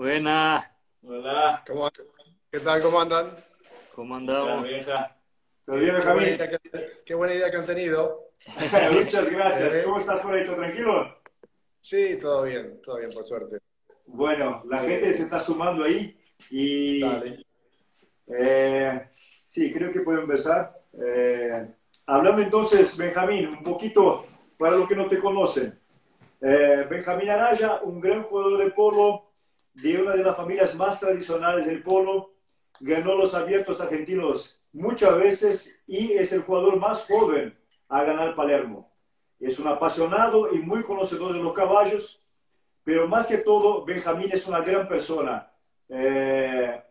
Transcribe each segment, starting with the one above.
Buena, Hola, ¿Cómo, qué tal? ¿Cómo andan? ¿cómo la andamos? vieja. ¿Todo bien, Qué buena Benjamín? idea qué buena idea que han tenido. Muchas gracias. Eh, ¿Cómo estás por ahí? ¿Todo tranquilo? sí, todo bien, por suerte. Bueno, la gente se Eh, está sumando ahí y Dale. eh, sí, creo que puedo empezar. Hablando entonces, Benjamín, un poquito para los que no te conocen. Benjamín Araya, un gran jugador de polo, de una de las familias más tradicionales del polo, ganó los abiertos argentinos muchas veces y es el jugador más joven a ganar Palermo. Es un apasionado y muy conocedor de los caballos, pero más que todo, Benjamín es una gran persona,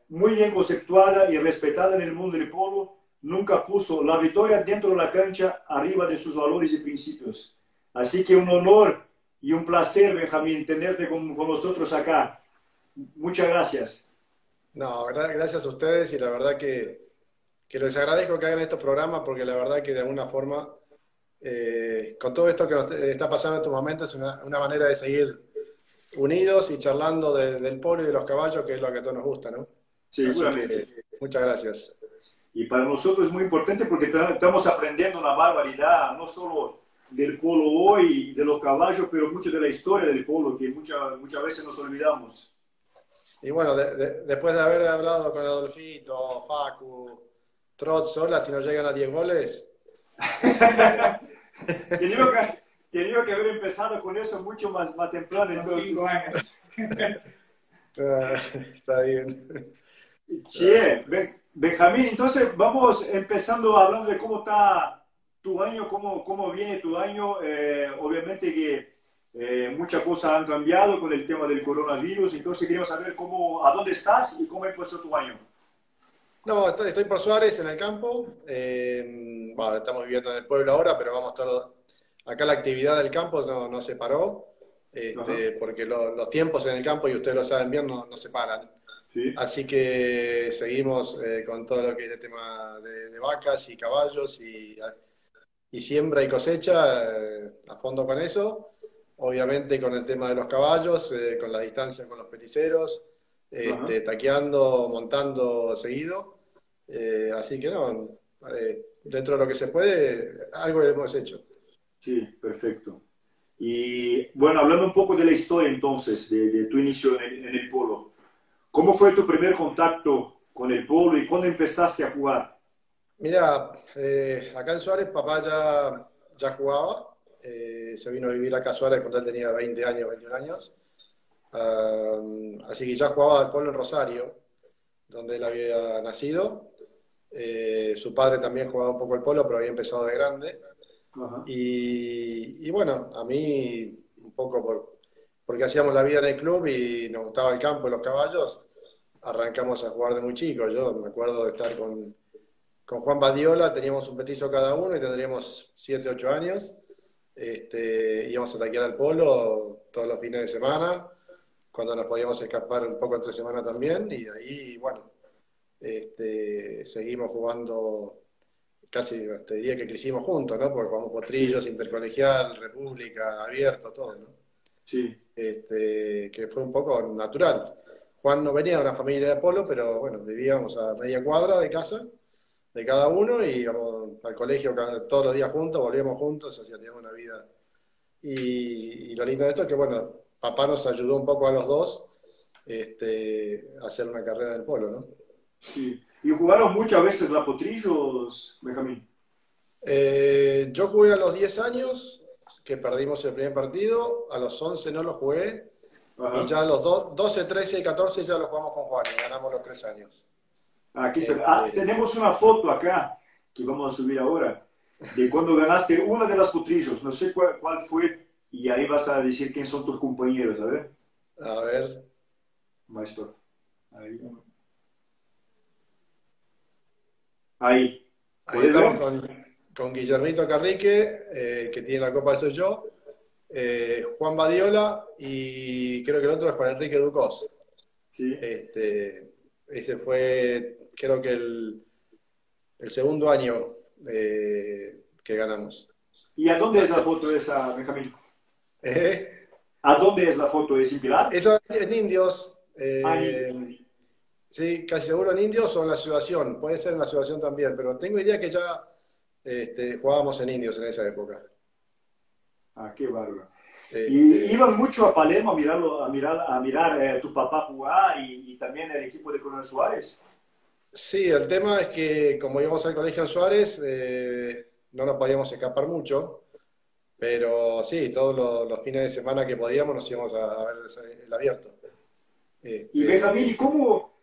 muy bien conceptuada y respetada en el mundo del polo. Nunca puso la victoria dentro de la cancha arriba de sus valores y principios. Así que un honor y un placer, Benjamín, tenerte con nosotros acá. Muchas gracias. No, gracias a ustedes y la verdad que les agradezco que hagan estos programas porque la verdad que de alguna forma, con todo esto que nos está pasando en estos momentos, es una manera de seguir unidos y charlando del polo y de los caballos, que es lo que a todos nos gusta, ¿no? Así Seguramente. que muchas gracias. Y para nosotros es muy importante porque estamos aprendiendo una barbaridad, no solo del polo hoy, de los caballos, pero mucho de la historia del polo, que muchas veces nos olvidamos. Y bueno, después de haber hablado con Adolfito, Facu, Trot sola, si no llegan a 10 goles, este, Tenía que, tenía que haber empezado con eso mucho más temprano, entonces. 5 años. está bien. Che, Benjamín, entonces vamos empezando hablando de cómo está tu año, cómo viene tu año. Obviamente que muchas cosas han cambiado con el tema del coronavirus, entonces queríamos saber a dónde estás y cómo empezó tu año. No, estoy por Suárez en el campo. Bueno, estamos viviendo en el pueblo ahora, pero vamos todos. Acá la actividad del campo no se paró, Ajá, porque los tiempos en el campo, y ustedes lo saben bien, no se paran. sí, Así que seguimos con todo lo que es el tema de vacas y caballos y siembra y cosecha, a fondo con eso. Obviamente con el tema de los caballos, con la distancia con los peticeros, ajá, taqueando, montando seguido. Así que no, dentro de lo que se puede, algo hemos hecho. sí, perfecto. Y bueno, hablando un poco de la historia entonces, de tu inicio en el polo, ¿cómo fue tu primer contacto con el polo y cuándo empezaste a jugar? Mira, acá en Suárez papá ya jugaba, se vino a vivir acá a Suárez cuando él tenía 20 años, 21 años. Así que ya jugaba al polo en Rosario, donde él había nacido. Su padre también jugaba un poco el polo, pero había empezado de grande. Ajá, Y bueno, a mí, un poco porque hacíamos la vida en el club y nos gustaba el campo y los caballos, arrancamos a jugar de muy chicos. Yo me acuerdo de estar con Juan Badiola, teníamos un petizo cada uno y tendríamos 7 8 años. Íbamos a taquear al polo todos los fines de semana, cuando nos podíamos escapar un poco entre semana también, y de ahí, bueno, seguimos jugando casi, te diría que crecimos juntos, ¿no? Porque jugamos sí, potrillos, intercolegial, república, abierto, todo, ¿no? sí. Que fue un poco natural. Juan no venía de una familia de polo, pero bueno, vivíamos a media cuadra de casa, de cada uno, y íbamos al colegio todos los días juntos, volvíamos juntos, así teníamos una vida. Y lo lindo de esto es que, bueno, papá nos ayudó un poco a los dos, a hacer una carrera del polo, ¿no? Sí. Y jugaron muchas veces la Potrillos, Benjamín. Yo jugué a los 10 años, que perdimos el primer partido, a los 11 no lo jugué, y Ajá. ya a los 12, 13 y 14 ya lo jugamos con Juan, y ganamos los 3 años. Aquí está. Ah, Este, tenemos una foto acá que vamos a subir ahora de cuando ganaste una de las Potrillos. No sé cuál fue y ahí vas a decir quién son tus compañeros. A ver, a ver, maestro. Ahí. Ahí. ahí ¿Puedes estamos ver? con Guillermito Carrique, que tiene la copa, soy yo, Juan Badiola, y creo que el otro es Juan Enrique Ducós. Sí. Ese fue, creo que el segundo año que ganamos. ¿Y a dónde es la Así- foto esa, Benjamín? ¿Eh? ¿A dónde es la foto? ¿Es en Pilar? Eso en Indios, Ah, Sí, casi seguro en Indios o en la Asociación. Puede ser en la Asociación también, pero tengo idea que ya jugábamos en Indios en esa época. qué bárbaro. Y Este, iban mucho a Palermo a mirarlo, a mirar tu papá jugar y también el equipo de Coronel Suárez. sí, el tema es que como íbamos al colegio en Suárez, no nos podíamos escapar mucho, pero sí, todos los fines de semana que podíamos nos íbamos a ver el abierto. Y Benjamín, ¿y Este,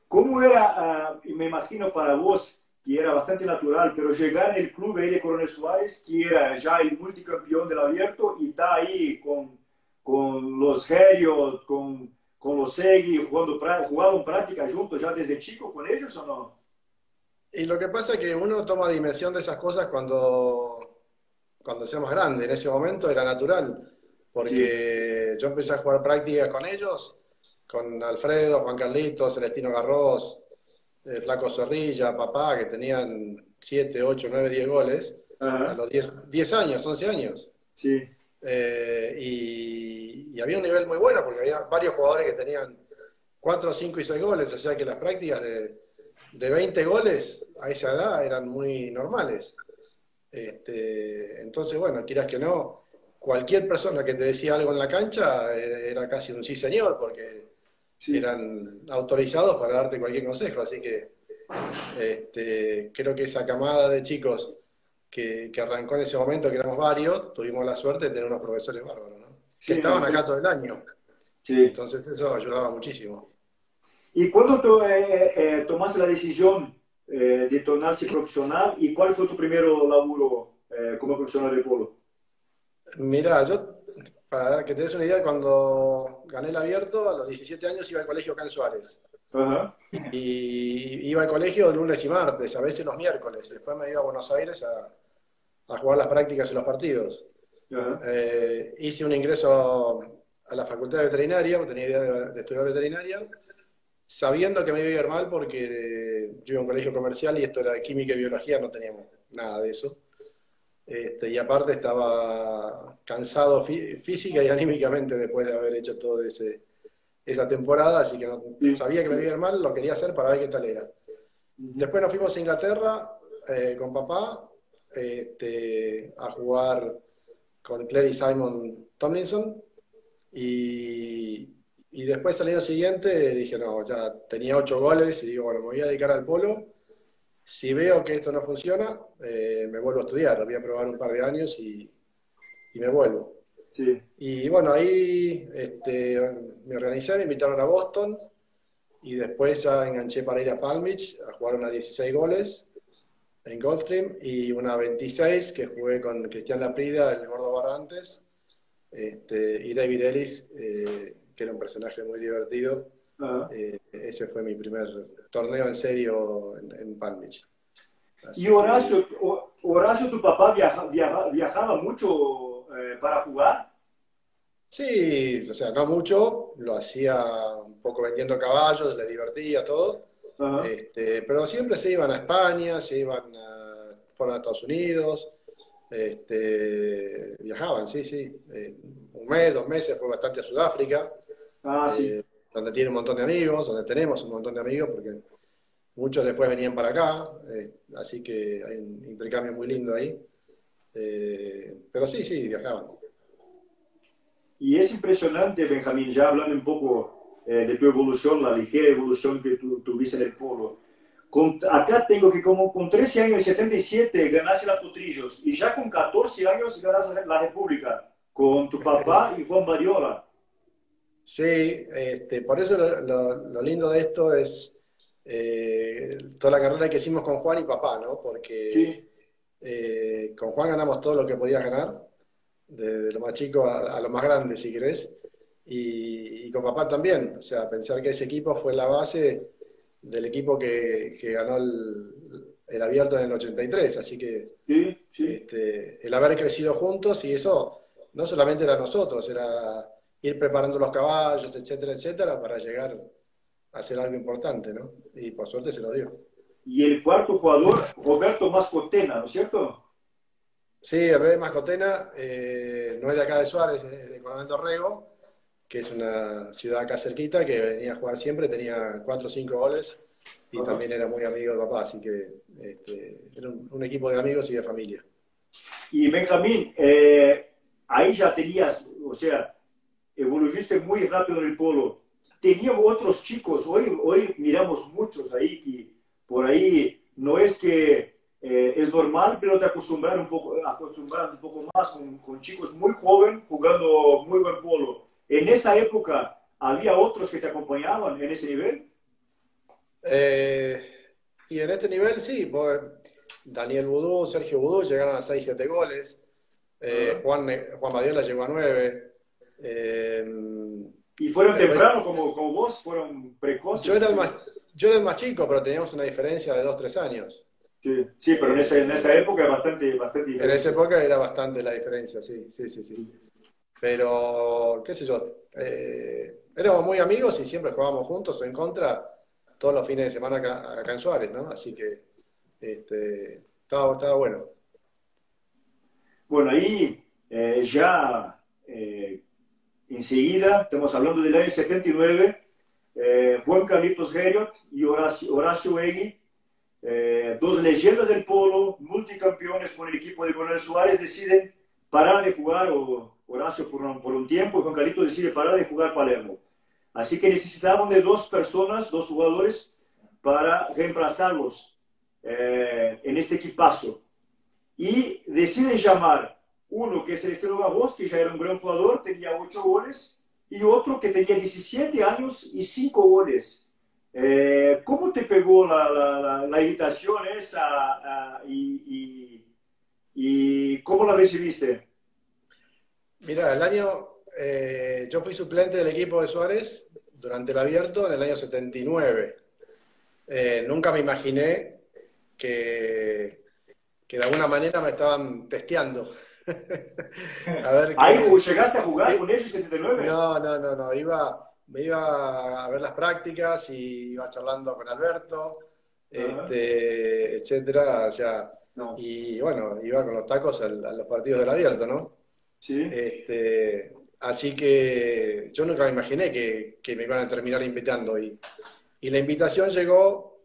cómo era, y me imagino para vos, que era bastante natural, pero llegar en el club ahí de Coronel Suárez, que era ya el multicampeón del abierto, y está ahí con los Heriot, con los Segui, jugando en práctica juntos ya desde chico con ellos o no? y lo que pasa es que uno toma dimensión de esas cosas cuando sea más grande. En ese momento era natural, Sí, porque yo empecé a jugar prácticas con ellos, con Alfredo, Juan Carlitos, Celestino Garros, Flaco Zorrilla, papá, que tenían 7 8 9 10 goles a ajá, los 10 años, 11 años. sí, Y había un nivel muy bueno, porque había varios jugadores que tenían 4 5 y 6 goles, o sea que las prácticas de 20 goles a esa edad eran muy normales. Entonces, bueno, quieras que no, cualquier persona que te decía algo en la cancha era casi un sí señor, porque sí. eran autorizados para darte cualquier consejo. Así que creo que esa camada de chicos que arrancó en ese momento, que éramos varios, tuvimos la suerte de tener unos profesores bárbaros, ¿no? Que Sí, me estaban acá imagino. todo el año. Sí. Entonces eso ayudaba muchísimo. ¿Y cuándo tomaste la decisión de tornarse profesional y cuál fue tu primer laburo como profesional de polo? Mira, yo, para que te des una idea, cuando gané el abierto, a los 17 años iba al colegio Can Suárez. Ajá, Y iba al colegio lunes y martes, a veces los miércoles. Después me iba a Buenos Aires a jugar las prácticas y los partidos. ajá, Hice un ingreso a la facultad de veterinaria, no tenía idea de estudiar veterinaria, sabiendo que me iba a ir mal porque yo iba a un colegio comercial y esto era química y biología, no teníamos nada de eso. Y aparte estaba cansado física y anímicamente después de haber hecho todo esa temporada, así que sí, sabía que me iba a ir mal, lo quería hacer para ver qué tal era. ujú, Después nos fuimos a Inglaterra con papá a jugar con Clary Simon Tomlinson y, y después al año siguiente dije, no, ya tenía 8 goles y digo, bueno, me voy a dedicar al polo. Si veo que esto no funciona, me vuelvo a estudiar, voy a probar un par de años y me vuelvo. sí, Y bueno, ahí me organicé, me invitaron a Boston y después ya enganché para ir a Palm Beach a jugar unas 16 goles en Gulfstream y una 26 que jugué con Cristian Laprida, el Gordo Barrantes, y David Ellis, que era un personaje muy divertido. ajá. Ese fue mi primer torneo en serio en Palm Beach. Y Así que Horacio, Horacio, tu papá viajaba mucho para jugar. sí, o sea, no mucho, lo hacía un poco vendiendo caballos, le divertía todo, Ajá, pero siempre se iban a España, fueron a Estados Unidos, viajaban, sí, sí. Un mes, 2 meses fue bastante a Sudáfrica, ah, sí. eh, donde tiene un montón de amigos, donde tenemos un montón de amigos, porque muchos después venían para acá, así que hay un intercambio muy lindo ahí. Pero sí, sí, viajaban. Y es impresionante, Benjamín, ya hablando un poco de tu evolución, la ligera evolución que tú tuviste en el polo. Acá tengo que como con 13 años, en 77, ganaste la Potrillos y ya con 14 años ganaste la República con tu papá y Juan Badiola. Sí, por eso lo lindo de esto es toda la carrera que hicimos con Juan y papá, ¿no? Porque Sí, con Juan ganamos todo lo que podías ganar, de lo más chico a lo más grande, si querés, y con papá también. O sea, pensar que ese equipo fue la base del equipo que ganó el abierto en el 83, así que sí, sí. el haber crecido juntos y eso no solamente era nosotros, era ir preparando los caballos, etcétera, etcétera, para llegar a hacer algo importante, ¿no? Y por suerte se lo dio. Y el cuarto jugador, Roberto Mascotena, ¿no es cierto? Sí, el Rey Mascotena no es de acá de Suárez, es de Coronel Dorrego, que es una ciudad acá cerquita, que venía a jugar siempre, tenía 4 o 5 goles y Ajá. también era muy amigo de papá, así que era un equipo de amigos y de familia. Y Benjamín, ahí ya tenías, o sea, evolucionaste muy rápido en el polo. Teníamos otros chicos, hoy miramos muchos ahí que por ahí no es que es normal, pero te acostumbrar un poco más con chicos muy jóvenes jugando muy buen polo. En esa época, ¿había otros que te acompañaban en ese nivel? Eh, y en este nivel sí, pues, Daniel Vudú, Sergio Vudú llegaron a 6 7 goles, Ajá. Juan Madiola llegó a 9. ¿Y fueron Después, temprano como vos? ¿Fueron yo precoces? era el Sí, más, yo era el más chico, pero teníamos una diferencia de 2 3 años. sí, sí, pero en esa Eh, época es bastante en esa diferencia. época era bastante la diferencia, sí, sí, sí, sí. Pero, qué sé yo, éramos muy amigos y siempre jugábamos juntos o en contra todos los fines de semana acá en Suárez, ¿no? Así que estaba bueno. Bueno, ahí ya enseguida, estamos hablando del año 79, Juan Carlitos Heriot y Horacio Egui, dos leyendas del polo, multicampeones con el equipo de Coronel Suárez, deciden parar de jugar, o Horacio por un tiempo, y Juan Carlitos decide parar de jugar Palermo. Así que necesitaban de dos personas, dos jugadores, para reemplazarlos en este equipazo. Y deciden llamar uno que es Celestino Garros, que ya era un gran jugador, tenía 8 goles, y otro que tenía 17 años y 5 goles. ¿Cómo te pegó la invitación esa y cómo la recibiste? Mira, yo fui suplente del equipo de Suárez durante el abierto en el año 79. Nunca me imaginé que, que de alguna manera me estaban testeando. A ver Ahí qué, llegaste a jugar qué- con ellos en 79. No, no, no, no. Me iba a ver las prácticas y iba charlando con Alberto, Ajá. etcétera. O sea, No, y bueno, iba con los tacos a los partidos del abierto, ¿no? sí. Así que yo nunca me imaginé que me iban a terminar invitando. Y la invitación llegó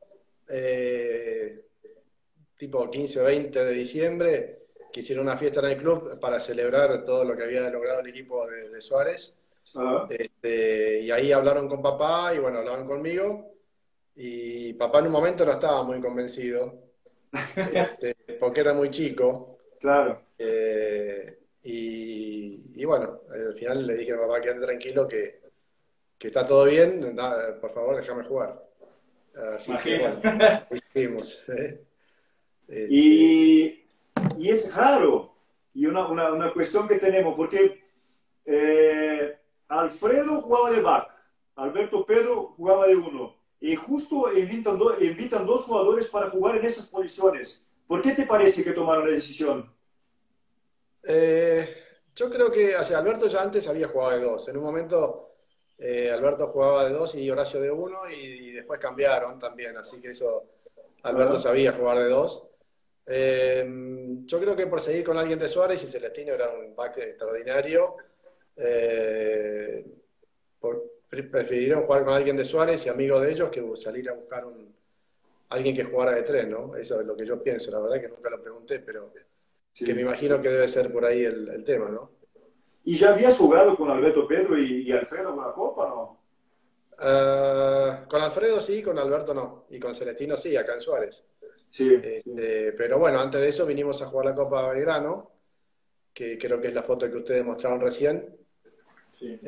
eh, tipo 15 o 20 de diciembre, que hicieron una fiesta en el club para celebrar todo lo que había logrado el equipo de Suárez. Ajá. Y ahí hablaron con papá y bueno, hablaban conmigo. Y papá en un momento no estaba muy convencido, porque era muy chico. Claro. Y bueno, al final le dije a papá quédate tranquilo que está todo bien, nada, por favor déjame jugar. Así que Imagínate. bueno, ahí seguimos. Este, Y, y es raro, y una cuestión que tenemos, porque Alfredo jugaba de back, Alberto Pedro jugaba de uno, y justo invitan dos jugadores para jugar en esas posiciones. ¿Por qué te parece que tomaron la decisión? eh, yo creo que, o sea, Alberto ya antes había jugado de dos. En un momento Alberto jugaba de dos y Horacio de uno y después cambiaron también, así que eso, Alberto Ajá. sabía jugar de dos. Eh, yo creo que por seguir con alguien de Suárez y Celestino era un back extraordinario. Eh, Prefirieron jugar con alguien de Suárez y amigo de ellos que salir a buscar alguien que jugara de tres, ¿no? Eso es lo que yo pienso, la verdad que nunca lo pregunté, pero que me Sí. imagino que debe ser por ahí el tema, ¿no? ¿Y ya habías jugado con Alberto Pedro y Alfredo con la Copa, no? Con Alfredo sí, con Alberto no, y con Celestino sí, acá en Suárez. Sí, sí, Pero bueno, antes de eso vinimos a jugar la Copa Belgrano, que creo que es la foto que ustedes mostraron recién. sí.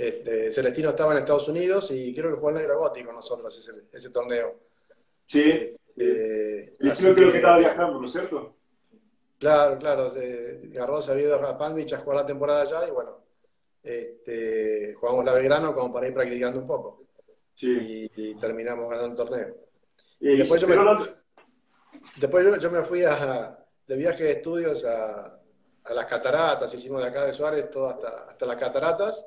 Celestino estaba en Estados Unidos y creo que jugó el Negro Gotti con nosotros ese torneo. Sí, sí. El Así estilo creo que estaba que, viajando, ¿no es cierto? claro, claro, Garros había ido a Palm Beach a jugar la temporada allá y bueno, jugamos la Belgrano como para ir practicando un poco Sí. y terminamos ganando el torneo. Y después Pero yo me fui de viaje de estudios a las cataratas, hicimos de acá de Suárez todo hasta las cataratas,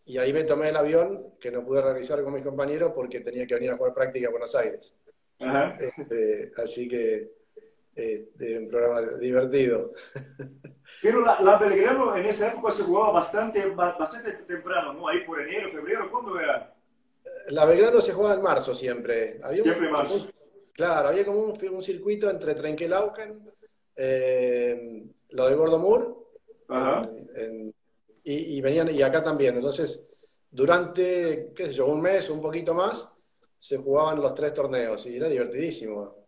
y ahí me tomé el avión que no pude realizar con mis compañeros porque tenía que venir a jugar práctica a Buenos Aires. ajá. Así que un programa divertido. Pero la Belgrano en esa época se jugaba bastante temprano, ¿no? Ahí por enero, febrero, ¿cuándo era? La Belgrano se jugaba en marzo siempre. Siempre en marzo. Claro, había como un circuito entre Trenquelauquen, lo de Gordo Ajá. y venían, y acá también. Entonces, durante, qué sé yo, un mes, un poquito más, se jugaban los tres torneos y era divertidísimo.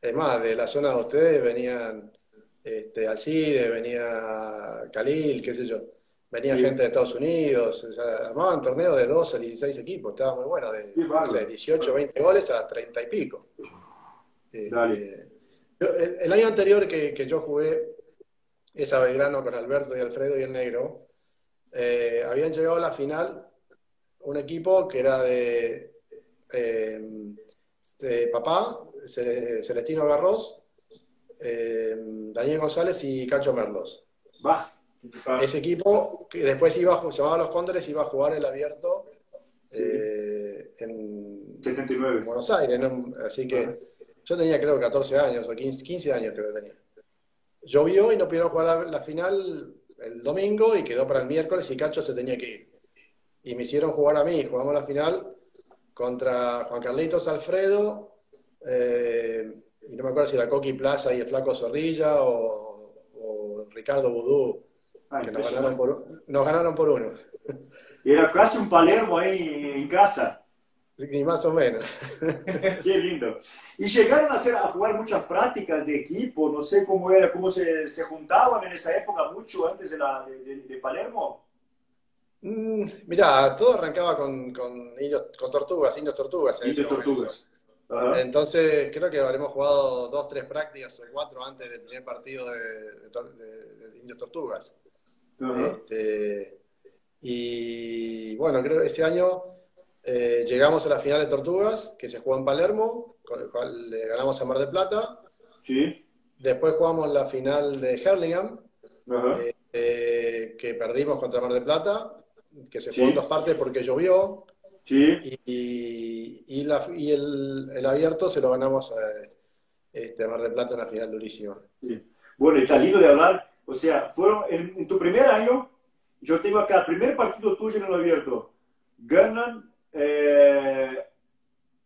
Es más, de la zona de ustedes venían Alcide, venía Khalil, qué sé yo. Venía Sí, gente de Estados Unidos, o sea, armaban torneos de 12 a 16 equipos, estaba muy bueno, qué de, no sé, bárbaro. 18, 20 goles a 30 y pico. Dale. Este, el año anterior que yo jugué esa Belgrano con Alberto y Alfredo y el Negro, habían llegado a la final un equipo que era eh, de Papá, Celestino Garros, Daniel González y Cacho Merlos. Va. Ese equipo que después se llamaba Los Cóndores, iba a jugar el abierto Sí. en 79. Buenos Aires, ¿no? Así Ajá. que yo tenía creo 14 años o 15 años creo que tenía. Llovió y no pudieron jugar la final el domingo y quedó para el miércoles y Cacho se tenía que ir. Y me hicieron jugar a mí, jugamos la final contra Juan Carlitos Alfredo, y no me acuerdo si era Coqui Plaza y el Flaco Zorrilla o Ricardo Vudú, Ah, que impresionante. nos ganaron por uno, Era casi un Palermo ahí en casa. ni más o menos. Qué lindo. Y llegaron a jugar muchas prácticas de equipo, no sé cómo era, cómo se juntaban en esa época, mucho antes de Palermo. Mirá, todo arrancaba con tortugas, indios tortugas en ese Indios momento. Tortugas. Ajá, Entonces, creo que habremos jugado dos, tres prácticas o cuatro antes del primer partido de Indios Tortugas. ajá. Este, y bueno, creo que ese año llegamos a la final de Tortugas, que se jugó en Palermo, con el cual le ganamos a Mar del Plata. Sí, Después jugamos la final de Hurlingham, ajá. que perdimos contra Mar del Plata, que se jugó en dos Sí, partes porque llovió. sí, El abierto se lo ganamos a Mar del Plata en una final durísima. sí. Bueno, está lindo de hablar. O sea, fueron en tu primer año, yo tengo acá, primer partido tuyo en el abierto. Ganan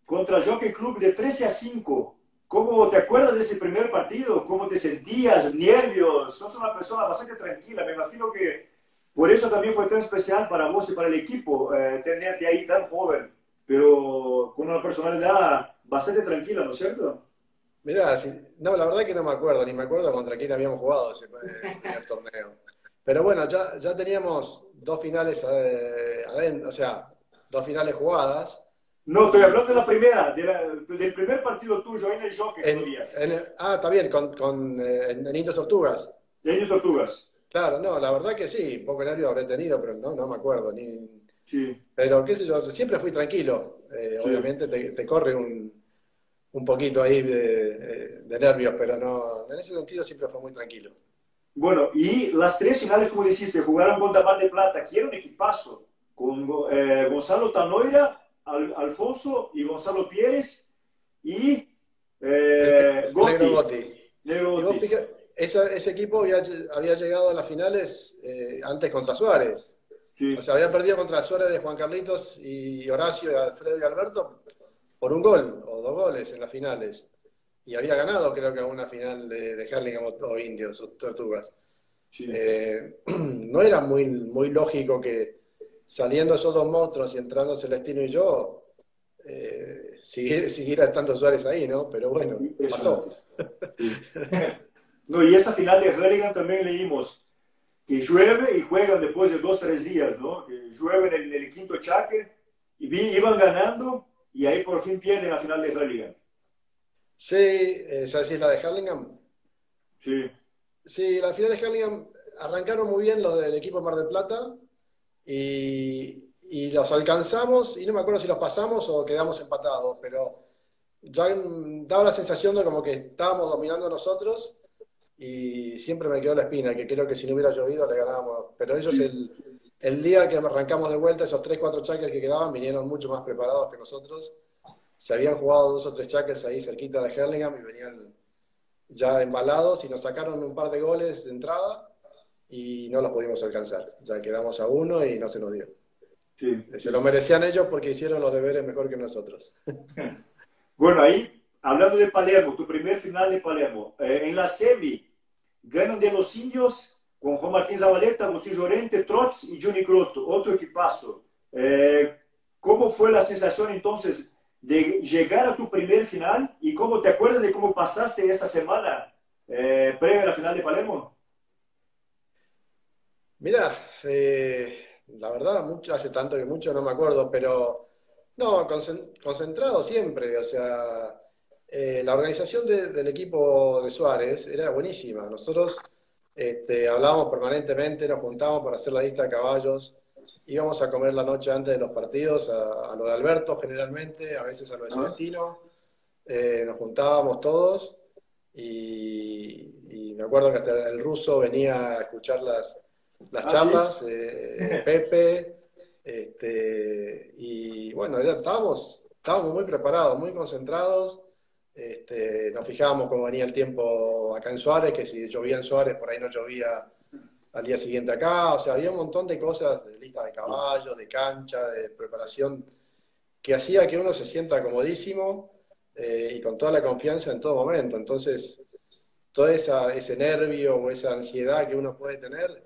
contra Jockey Club de 13-5. ¿Cómo te acuerdas de ese primer partido? ¿Cómo te sentías? ¿Nervios? Sos una persona bastante tranquila. Me imagino que por eso también fue tan especial para vos y para el equipo tenerte ahí tan joven, pero con una personalidad bastante tranquila, ¿no es cierto? Mirá, no, la verdad que no me acuerdo, ni me acuerdo contra quién habíamos jugado ese primer torneo. Pero bueno, ya teníamos dos finales adentro, o sea, dos finales jugadas. No, estoy Y hablando de la primera, del primer partido tuyo en el Jockey todavía, está bien, en Indios Tortugas. de Años Tortugas. Claro, no, la verdad que sí, un poco de nervio habré tenido, pero no me acuerdo. Sí, Pero qué sé yo, siempre fui tranquilo. sí. Obviamente te corre un poquito ahí de nervios, pero no, en ese sentido siempre fue muy tranquilo. Bueno, y las tres finales, como dijiste, jugaron contra Mar de Plata, que era un equipazo, con Gonzalo Tanoira, Alfonso y Gonzalo Pérez y El, el Negro Gotti, Gotti. Leo Y vos Gotti. fíjate, ese equipo había llegado a las finales antes contra Suárez. O Sí, sea, había perdido contra Suárez de Juan Carlitos y Horacio, y Alfredo y Alberto por un gol o dos goles en las finales. Y había ganado, creo que, una final de Hurlingham o Indios o Tortugas. sí. No era muy lógico que saliendo esos dos monstruos y entrando Celestino y yo, siguiera estando Suárez ahí, ¿no? Pero bueno, Impresionante. pasó. Sí. No, y esa final de Hurlingham también leímos que llueve y juegan después de 2, 3 días, ¿no? Que llueve en el quinto chaque y iban ganando y ahí por fin pierden la final de Hurlingham. Sí, ¿sabes si es la de Hurlingham? Sí, Sí, la final de Hurlingham arrancaron muy bien los del equipo Mar del Plata y los alcanzamos, y no me acuerdo si los pasamos o quedamos empatados, pero ya daba la sensación de como que estábamos dominando nosotros y siempre me quedó la espina, que creo que si no hubiera llovido le ganábamos. Pero ellos sí. el día que arrancamos de vuelta, esos 3 4 chakras que quedaban vinieron mucho más preparados que nosotros. Se habían jugado 2 o 3 chakras ahí cerquita de Hurlingham y venían ya embalados y nos sacaron un par de goles de entrada y no los pudimos alcanzar. Ya quedamos a uno y no se nos dio. Sí, Se lo sí. merecían ellos porque hicieron los deberes mejor que nosotros. Bueno, ahí, hablando de Palermo, tu primer final de Palermo, en la semi, ganan de los indios con Juan Martín Zabaleta, José Llorente, Trotz y Johnny Crotto, otro equipazo. ¿Cómo fue la sensación entonces de llegar a tu primer final y cómo te acuerdas de cómo pasaste esa semana previa a la final de Palermo? Mira, la verdad, mucho, hace tanto que mucho no me acuerdo, pero no, concentrado siempre. O sea, la organización del equipo de Suárez era buenísima. Nosotros hablábamos permanentemente, nos juntábamos para hacer la lista de caballos, íbamos a comer la noche antes de los partidos, a lo de Alberto generalmente, a veces a lo de Ajá. Celestino, nos juntábamos todos y me acuerdo que hasta el ruso venía a escuchar las Ah, sí. charlas, Pepe, y bueno, estábamos muy preparados, muy concentrados. Nos fijábamos cómo venía el tiempo acá en Suárez, que si llovía en Suárez, por ahí no llovía al día siguiente acá. O sea, había un montón de cosas, de lista de caballos, de cancha, de preparación, que hacía que uno se sienta comodísimo y con toda la confianza en todo momento. Entonces, ese nervio o esa ansiedad que uno puede tener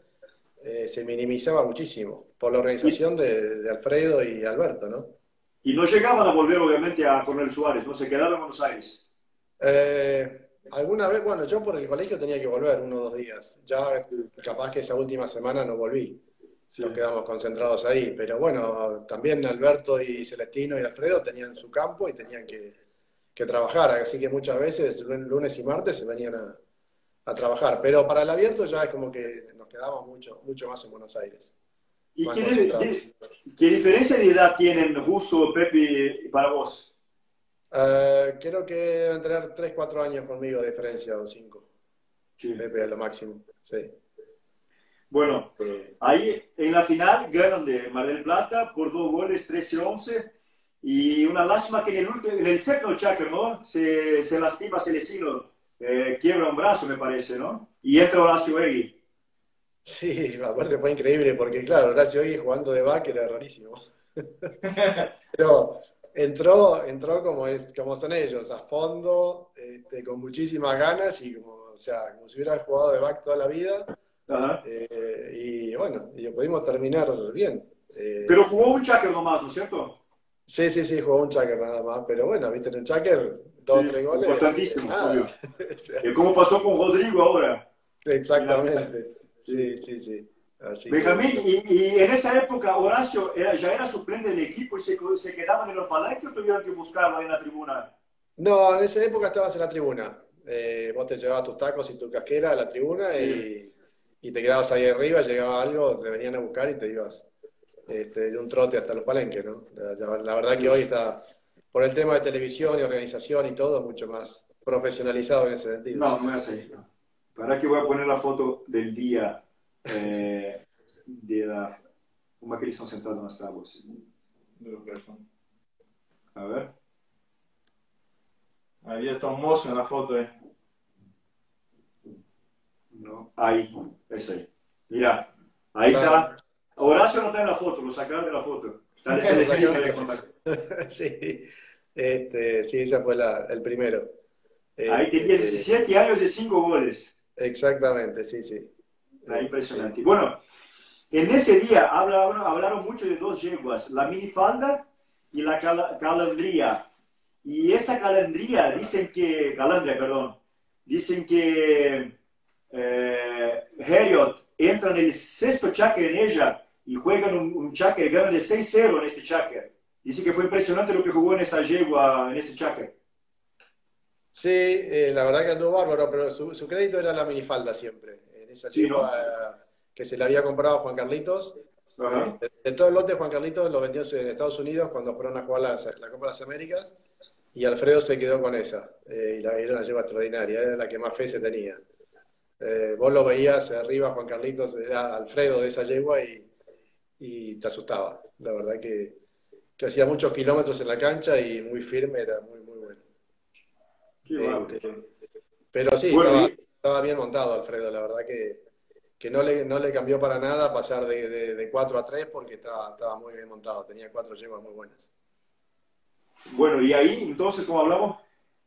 se minimizaba muchísimo por la Y, organización de Alfredo y Alberto, ¿no? y no llegaban a volver, obviamente, a Coronel Suárez, no se quedaron en Buenos Aires. Alguna vez, bueno, yo por el colegio tenía que volver 1 o 2 días. Ya Sí, capaz que esa última semana no volví. sí. Nos quedamos concentrados ahí. Pero bueno, también Alberto y Celestino y Alfredo tenían su campo y tenían que trabajar. Así que muchas veces, lunes y martes, se venían a trabajar. Pero para el abierto ya es como que nos quedamos mucho, mucho más en Buenos Aires, ¿Y más concentrados. qué diferencia de edad tienen Russo, Pepe para vos? Creo que deben tener 3 4 años conmigo de diferencia, o 5. Sí. Pepe es lo máximo, sí. Bueno, ahí en la final ganan de Mar del Plata por 2 goles, 13-11. Y una lástima que en el séptimo Chaker, ¿no? Se lastima Celestino, quiebra un brazo, me parece, ¿no? Y entra Horacio Egui. Sí, aparte fue increíble porque, claro, Horacio Guille jugando de back era rarísimo. Pero entró como son ellos, a fondo, con muchísimas ganas y o sea, como si hubiera jugado de back toda la vida. Ajá. Y bueno, y lo pudimos terminar bien. Pero jugó un Chaker nomás, ¿no es cierto? Sí, sí, sí, jugó un Cháquer nada más, pero bueno, viste, en un Cháquer, dos o Sí, tres goles, importantísimo, nada. obvio. O sea, Como pasó con Rodrigo ahora en la final. exactamente, Sí. sí, sí, sí. Así que Benjamín, y en esa época Horacio ya era suplente del equipo y se quedaban en los palanques o tuvieron que buscarlo ahí en la tribuna. no, en esa época estabas en la tribuna. Vos te llevabas tus tacos y tu casquera a la tribuna Sí. y te quedabas ahí arriba, llegaba algo, te venían a buscar y te ibas de un trote hasta los palenques, ¿no? La verdad que hoy está, por el tema de televisión y organización y todo, mucho más profesionalizado en ese sentido. No, no es así. Para que voy a poner la foto del día de la... Como é que eles estão sentados nas tábuas? A ver. Ahí está un mozo en la foto. No. Ahí, ese ahí. Mira, ahí Claro, está. Horacio no está en la foto, lo sacaron de la foto. Está de lo Celestino sacaron. ahí con la- Sí, sí, ese fue el primero. Ahí tenía Este, 17 años y 5 goles. exactamente, sí, sí. Ah, Este, impresionante. Bueno, en ese día hablaron mucho de dos yeguas, la minifalda y la calandría. Y esa calandria, perdón, dicen que Heriot entra en el sexto cháquer en ella y juegan un cháquer, ganan de 6-0 en este cháquer. Dice que fue impresionante lo que jugó en esta yegua, en ese cháquer. sí, la verdad que anduvo bárbaro, pero su crédito era la minifalda siempre. En esa Sí, yegua ¿no? que se le había comprado a Juan Carlitos. Ajá. De todo el lote, Juan Carlitos lo vendió en Estados Unidos cuando fueron a jugar la Copa de las Américas. Y Alfredo se quedó con esa. Y era una yegua extraordinaria, era la que más fe se tenía. Vos lo veías arriba, Juan Carlitos, era Alfredo de esa yegua y te asustaba. La verdad que hacía muchos kilómetros en la cancha y muy firme, era muy, muy bueno. Qué bárbaro. Este, Pero sí, Bueno, estaba bien montado Alfredo, la verdad que no le cambió para nada pasar de 4 a 3 porque estaba muy bien montado, tenía 4 yeguas muy buenas. bueno, y ahí, entonces, como hablamos,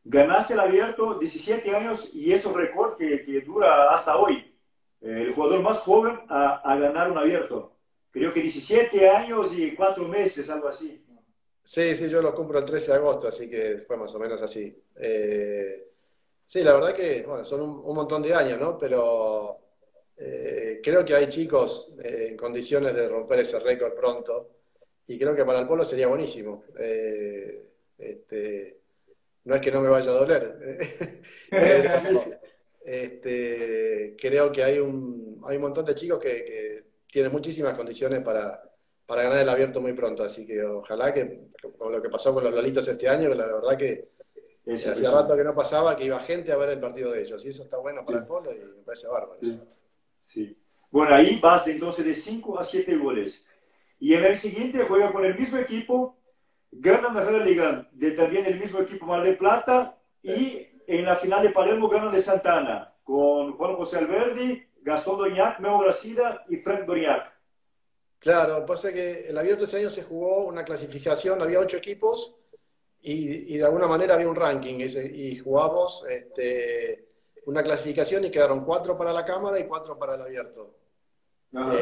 ganaste el abierto 17 años y es un récord que dura hasta hoy. El jugador más joven a ganar un abierto. Creo que 17 años y 4 meses, algo así. Sí, sí, yo lo cumplo el 13 de agosto, así que fue más o menos así. Sí, la verdad que, bueno, son un montón de años, ¿no? Pero creo que hay chicos en condiciones de romper ese récord pronto y creo que para el polo sería buenísimo. No es que no me vaya a doler, Sí, pero creo que hay un montón de chicos que tienen muchísimas condiciones para ganar el abierto muy pronto, así que ojalá que, con lo que pasó con los Lolitos este año, que la verdad que es hacía rato impresionante. que no pasaba, que iba gente a ver el partido de ellos, y eso está bueno para el Sí, polo y me parece bárbaro. sí, sí. Bueno, ahí vas entonces de 5 a 7 goles. Y en el siguiente juega con el mismo equipo, gana la Liga también el mismo equipo Mar del Plata y en la final de Palermo gana de Santana con Juan José Alberdi, Gastón Doñac, Memo Gracida y Frank Doñac. Claro, pasa que el abierto ese año se jugó una clasificación, había 8 equipos y de alguna manera había un ranking y jugamos una clasificación y quedaron 4 para la cámara y 4 para el abierto. Ajá.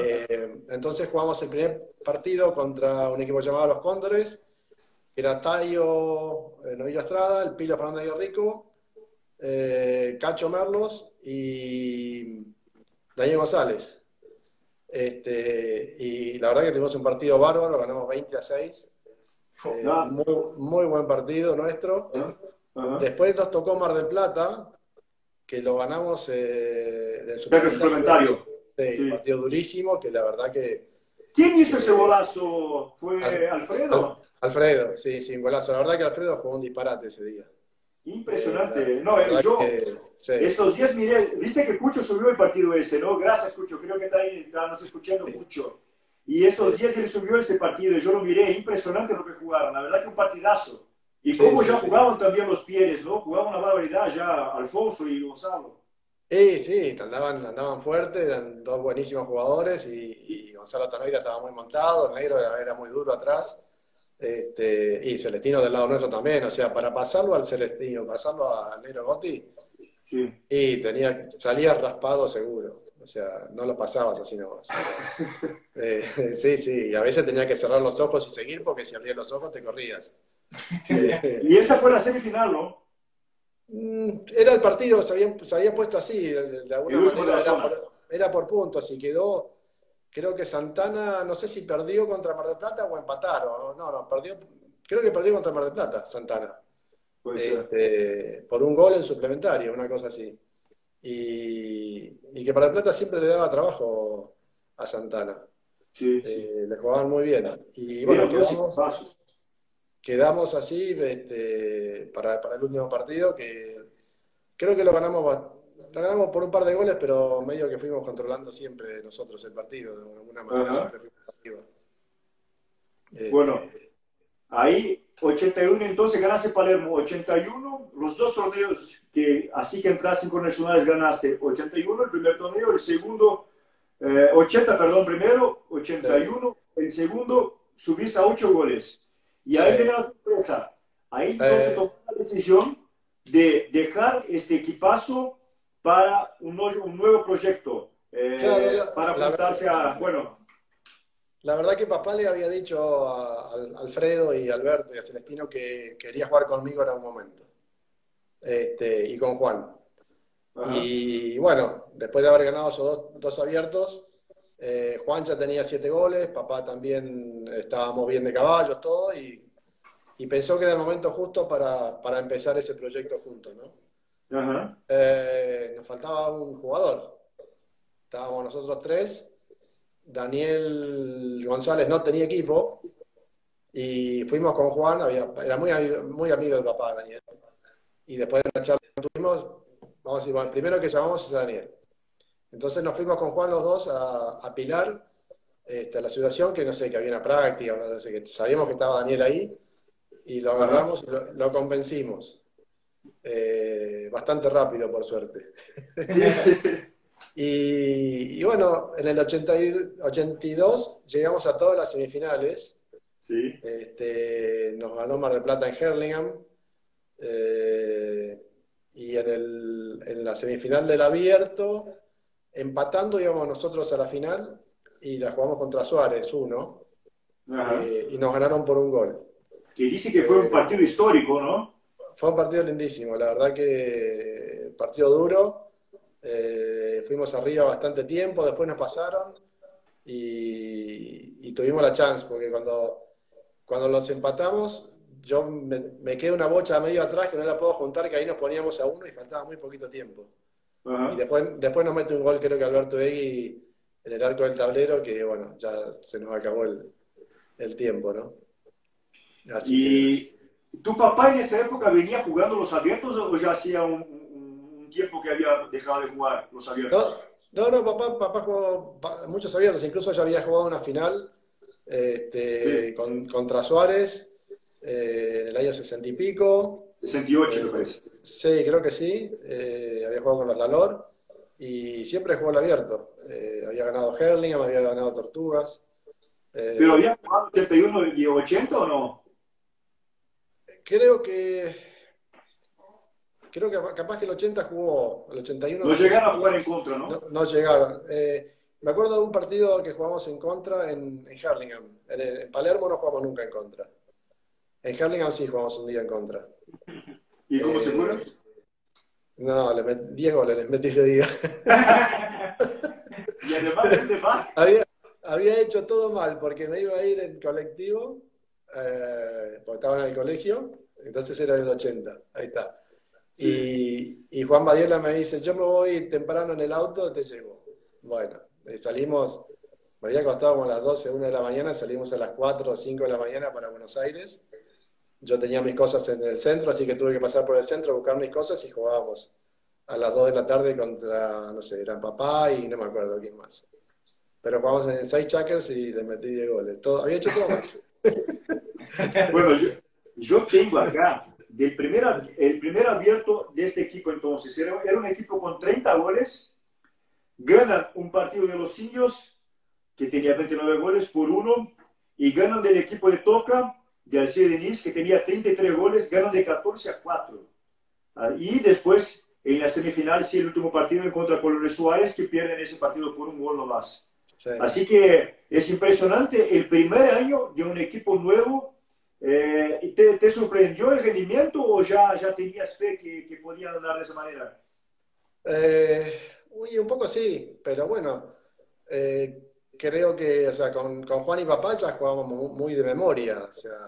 Entonces jugamos el primer partido contra un equipo llamado Los Cóndores, que era Tayo Novillo Estrada, el Pilo Fernández Rico, Cacho Merlos y Daniel González. Y la verdad que tuvimos un partido bárbaro, ganamos 20-6. Ah, Muy, muy buen partido nuestro. ajá, ajá. Después nos tocó Mar del Plata, que lo ganamos del Saque suplementario. suplementario. Sí, Sí. partido durísimo, que la verdad que ¿Quién hizo ese eh, golazo? ¿Fue Alfredo? Alfredo, sí, sí, un golazo. La verdad que Alfredo jugó un disparate ese día. La, Impresionante. No, la verdad yo que sí. estos días miré, viste que Cucho subió el partido ese, ¿no? Gracias, Cucho. Creo que está ahí, nos escuchando Cucho. Y esos días él subió este partido y yo lo miré, impresionante lo que jugaron. La verdad que un partidazo. Y Sí, cómo sí, ya sí. jugaban también los Pieres, ¿no? Jugaban una barbaridad ya Alfonso y Gonzalo. Sí, andaban fuertes, eran dos buenísimos jugadores y Gonzalo Tanoira estaba muy montado, el negro era muy duro atrás. Y Celestino del lado nuestro también, o sea, para pasarlo al Celestino, pasarlo al negro Gotti, Sí. y salía raspado seguro, o sea, no lo pasabas así nomás. Sí, sí, y a veces tenía que cerrar los ojos y seguir porque si abrías los ojos te corrías. Y esa fue la semifinal, ¿no? Era el partido, se había puesto así, de El alguna último de manera la zona. era por puntos y quedó, creo que Santana, no sé si perdió contra Mar del Plata o empataron, no, creo que perdió contra Mar del Plata, Santana, Puede ser. por un gol en suplementario, una cosa así. Y que Mar del Plata siempre le daba trabajo a Santana. Sí, sí. Le jugaban muy bien. Y bueno, Eran dos quedamos, equipazos. quedamos así para el último partido, que creo que lo ganamos por un par de goles, pero medio que fuimos controlando siempre nosotros el partido, de alguna manera Ajá. siempre fuimos arriba. Bueno, Este, ahí 81 entonces ganaste Palermo, 81 los dos torneos que así que entraste con Nacionales ganaste, 81 el primer torneo, el segundo, 80 perdón, primero, ochenta y sí, uno el segundo, subís a 8 goles. Y sí. ahí viene la sorpresa, ahí entonces tomó la decisión de dejar este equipazo para un nuevo proyecto, Claro, para apuntarse a, bueno, la verdad que papá le había dicho a Alfredo y a Alberto y a Celestino que quería jugar conmigo en algún momento, y con Juan. ajá, Y bueno, después de haber ganado esos dos abiertos, Juan ya tenía 7 goles, papá también estábamos bien de caballos, todo, y pensó que era el momento justo para empezar ese proyecto juntos, ¿no? ajá, Nos faltaba un jugador, estábamos nosotros tres, Daniel González no tenía equipo, y fuimos con Juan, era muy amigo del papá Daniel, y después de la charla que tuvimos, vamos a decir, bueno, el primero que llamamos es a Daniel. Entonces nos fuimos con Juan los dos a Pilar, a la situación, que no sé, que había una práctica, no sé, que sabíamos que estaba Daniel ahí, y lo ajá. agarramos y lo convencimos. bastante rápido, por suerte. Sí. Y bueno, en el 82 llegamos a todas las semifinales. Sí. Nos ganó Mar del Plata en Hurlingham. eh, y en la semifinal del Abierto, empatando íbamos nosotros a la final y la jugamos contra Suárez 1 Ajá. y nos ganaron por un gol. Que dice que fue un Eh, partido histórico, ¿no? Fue un partido lindísimo, la verdad que partido duro. Fuimos arriba bastante tiempo, después nos pasaron y tuvimos la chance, porque cuando los empatamos, yo me quedé una bocha medio atrás que no la puedo juntar, que ahí nos poníamos a uno y faltaba muy poquito tiempo. Y Ajá. después nos mete un gol, creo que Alberto Egui, en el arco del tablero, que bueno, ya se nos acabó el tiempo, ¿no? Así que ¿Y tu papá en esa época venía jugando los abiertos o ya hacía un tiempo que había dejado de jugar los no, abiertos? no, papá jugó muchos abiertos, incluso ya había jugado una final Sí, contra Suárez en el año 60 y pico. 68 me parece. Sí, creo que sí. Había jugado con los Lalor y siempre jugó el abierto. Había ganado Hurlingham, había ganado Tortugas. ¿Pero Eh, había jugado 81 y 80 o no? creo que, creo que capaz que el 80 jugó, el 81 No no sé si llegaron a jugar jugó. en contra, No, ¿no? no llegaron. Me acuerdo de un partido que jugamos en contra en Hurlingham. En Palermo no jugamos nunca en contra. En Hurlingham sí jugamos un día en contra. ¿Y cómo se fueron? Eh, no, 10 goles les metí ese día. Y además el de back. Había hecho todo mal porque me iba a ir en colectivo, porque estaba en el colegio, entonces era del 80, ahí está. Sí, Y Juan Badiola me dice, yo me voy temprano en el auto, te llevo. Bueno, salimos, me había costado como a las 12, 1 de la mañana, salimos a las 4 o 5 de la mañana para Buenos Aires. Yo tenía mis cosas en el centro, así que tuve que pasar por el centro, buscar mis cosas y jugábamos a las 2 de la tarde contra, no sé, eran papá y no me acuerdo quién más. Pero jugamos en 6 checkers y le metí 10 goles. Había hecho todo mal. bueno, yo tengo acá el primer abierto de este equipo entonces. Era un equipo con 30 goles. Ganan un partido de los indios, que tenía 29 goles por uno, y ganan del equipo de Toca, de Alcide Denis, que tenía 33 goles, ganan de 14-4. Y después, en la semifinal, sí, el último partido en contra de Colores Suárez, que pierden ese partido por un gol nomás. Sí. Así que es impresionante el primer año de un equipo nuevo. ¿Te sorprendió el rendimiento o ya tenías fe que podían andar de esa manera? Un poco sí, pero bueno, creo que, o sea, con Juan y papá ya jugábamos muy de memoria, o sea,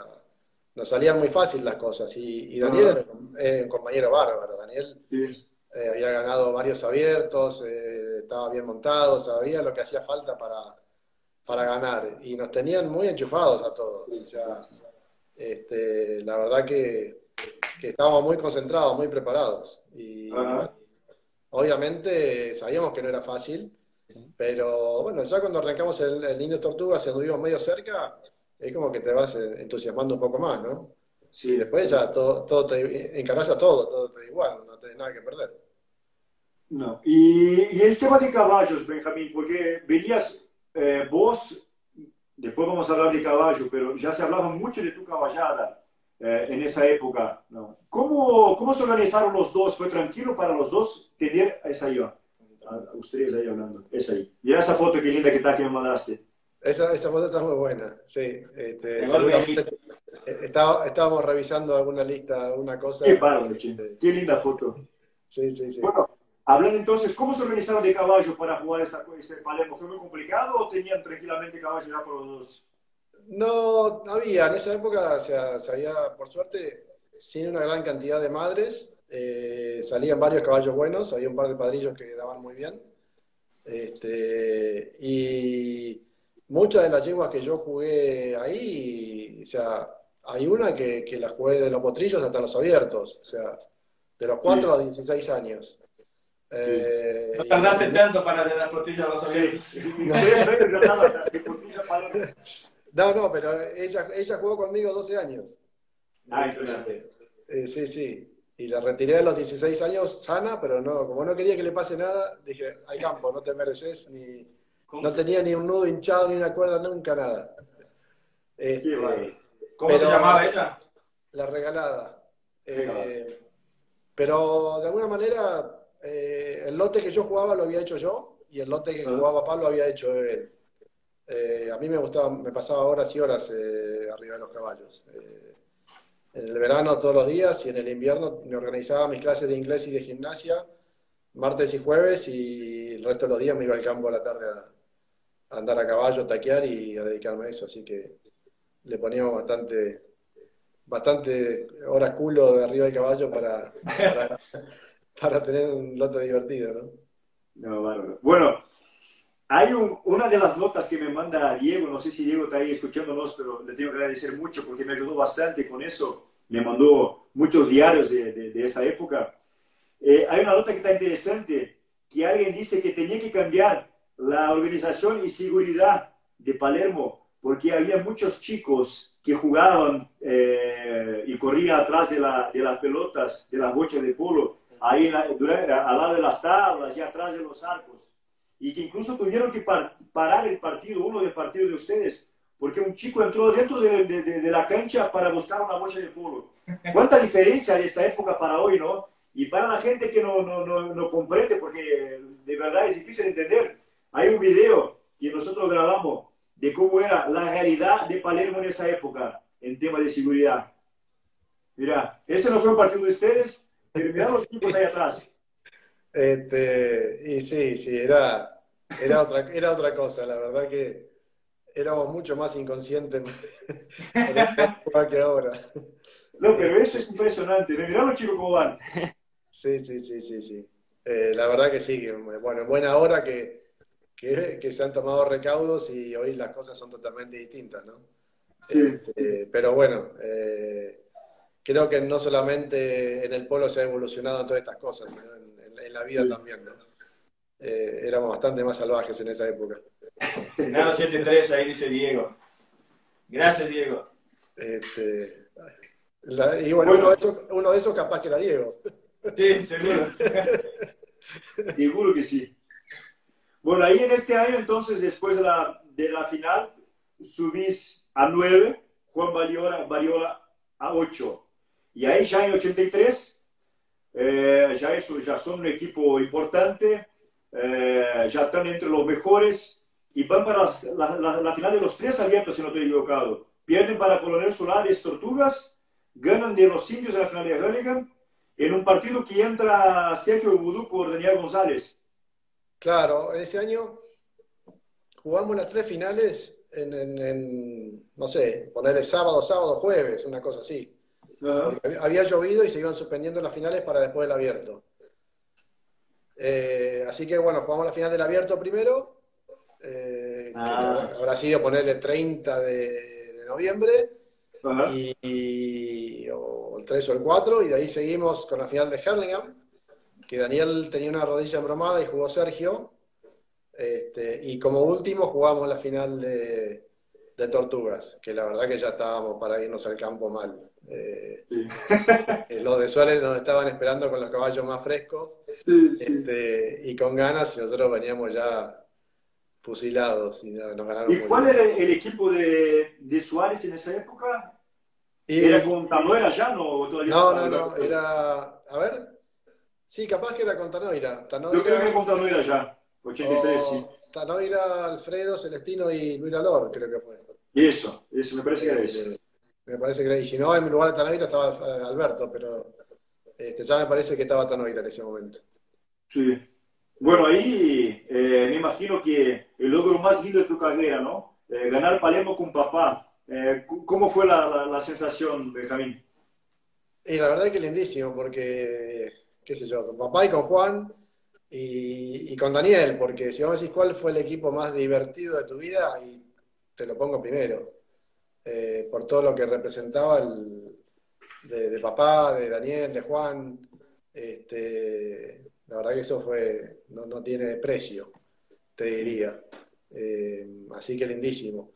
nos salían muy fácil las cosas. Y Daniel Ajá, era un compañero bárbaro. Daniel sí, había ganado varios abiertos, estaba bien montado, sabía lo que hacía falta para ganar. Y nos tenían muy enchufados a todos. O sea, la verdad que estábamos muy concentrados, muy preparados. Y bueno, ajá. obviamente sabíamos que no era fácil, pero bueno, ya cuando arrancamos el Niño Tortuga, si anduvimos medio cerca, es como que te vas entusiasmando un poco más, ¿no? Y Sí, después ya todo te encarás a todo te da igual, no tenés nada que perder. no. Y el tema de caballos, Benjamín, porque venías vos, después vamos a hablar de caballo, pero ya se hablaba mucho de tu caballada en esa época, ¿no? ¿Cómo se organizaron los dos? ¿Fue tranquilo para los dos tener esa ahí, a ustedes ahí hablando? Esa ahí. Mira esa foto que linda que está que me mandaste. Esa foto está muy buena, sí. El gol de Seguramente Egipto. estábamos revisando alguna lista, alguna Qué cosa. bárbaro, che. Qué linda foto. Sí, sí, sí. Bueno, hablando entonces, ¿cómo se organizaron de caballo para jugar este Palermo? ¿Fue muy complicado o tenían tranquilamente caballo ya por los dos? No había, en esa época, o sea, salía, por suerte, sin una gran cantidad de madres, salían varios caballos buenos, había un par de padrillos que daban muy bien. Y muchas de las yeguas que yo jugué ahí, o sea, hay una que la jugué de los potrillos hasta los abiertos, o sea, de los 4 a Sí, los 16 años. sí. No Y tardaste tanto para tener las costillas a los Sí, abiertos. y 3 años ya estaba de costilla Palermo. no, pero ella jugó conmigo 12 años. Ah, impresionante. Sí, sí. Y la retiré a los 16 años sana, pero no, como no quería que le pase nada, dije, al campo, no te mereces, no tenía ni un nudo hinchado, ni una cuerda, nunca nada. Qué bárbaro. ¿Cómo se Pero llamaba ella? la regalada. Regalado. Pero de alguna manera, el lote que yo jugaba lo había hecho yo, y el lote que Ah, jugaba Pablo había hecho él. A mí me gustaba, me pasaba horas y horas arriba de los caballos. En el verano todos los días y en el invierno me organizaba mis clases de inglés y de gimnasia, martes y jueves, y el resto de los días me iba al campo a la tarde a andar a caballo, taquear y a dedicarme a eso. Así que le poníamos bastante horas culo de arriba del caballo para, para tener un lote divertido, ¿no? no, bárbaro. Bueno, hay una de las notas que me manda Diego, no sé si Diego está ahí escuchándonos, pero le tengo que agradecer mucho porque me ayudó bastante con eso. Me mandó muchos diarios de esa época. Hay una nota que está interesante, que alguien dice que tenía que cambiar la organización y seguridad de Palermo, porque había muchos chicos que jugaban y corrían atrás de las pelotas, de las bochas de polo, ahí al lado de las tablas y atrás de los arcos. Y que incluso tuvieron que parar el partido, uno del partido de ustedes, porque un chico entró dentro de la cancha para buscar una bocha de polo. ¿Cuánta diferencia de esta época para hoy, no? Y para la gente que no comprende, porque de verdad es difícil entender, hay un video que nosotros grabamos de cómo era la realidad de Palermo en esa época en tema de seguridad. Mira, ese no fue un partido de ustedes, pero mirá los tipos ahí atrás. Y sí, sí, era otra cosa, la verdad que éramos mucho más inconscientes en esa época que ahora. No, Eh, pero eso es impresionante. Mirá los chicos cómo van. sí, sí, sí, sí, sí. La verdad que sí, que, bueno, en buena hora que se han tomado recaudos y hoy las cosas son totalmente distintas, ¿no? Sí. Pero bueno, creo que no solamente en el polo se ha evolucionado en todas estas cosas, sino en la vida Sí. también, ¿no? Éramos bastante más salvajes en esa época. Final 83, ahí dice Diego. Gracias, Diego. Este, y bueno, Bueno, uno de esos capaz que era Diego. Sí, seguro. seguro que sí. Bueno, ahí en este año, entonces, después de la final, subís a 9, Juan Variola a 8. Y ahí ya en 83, ya son un equipo importante, ya están entre los mejores y van para la final de los tres abiertos, si no estoy equivocado. Pierden para Coronel Solares Tortugas, ganan de los indios en la final de Hurlingham, en un partido que entra Sergio Vudú por Daniel González. Claro, ese año jugamos las tres finales no sé, ponerle sábado, jueves, una cosa así. Ajá. Porque había llovido y se iban suspendiendo las finales para después del abierto. Así que bueno, jugamos la final del abierto primero, que Ah, habrá sido ponerle 30 de noviembre, ajá. o el 3 o el 4, y de ahí seguimos con la final de Hurlingham, que Daniel tenía una rodilla embromada y jugó Sergio, y como último jugamos la final de Tortugas, que la verdad que ya estábamos para irnos al campo mal. Sí. Los de Suárez nos estaban esperando con los caballos más frescos, Sí, sí. y con ganas, y nosotros veníamos ya fusilados y nos ganaron ¿Y muy cuál bien. era el equipo de Suárez en esa época? ¿Era Y con Tanuera ya no, o todavía con no, Tanuera? a ver, sí, capaz que era con Tanoira. Yo creo que era Tanoira, con Tanuera ya, 83, sí. Tanoira, Alfredo, Celestino y Luis Lalor, creo que fue. Eso, me parece que era eso. Me parece que era, y si no, en lugar de Tanoira estaba Alberto, pero ya me parece que estaba Tanoira en ese momento. Sí. Bueno, ahí me imagino que el logro más lindo de tu carrera, ¿no? Ganar Palermo con papá. ¿Cómo fue la sensación, Benjamín? Y la verdad que lindísimo, porque, qué sé yo, con papá y con Juan y con Daniel, porque si vos me decís cuál fue el equipo más divertido de tu vida, y te lo pongo primero, por todo lo que representaba de papá, de Daniel, de Juan, la verdad que eso no tiene precio, te diría. Así que lindísimo.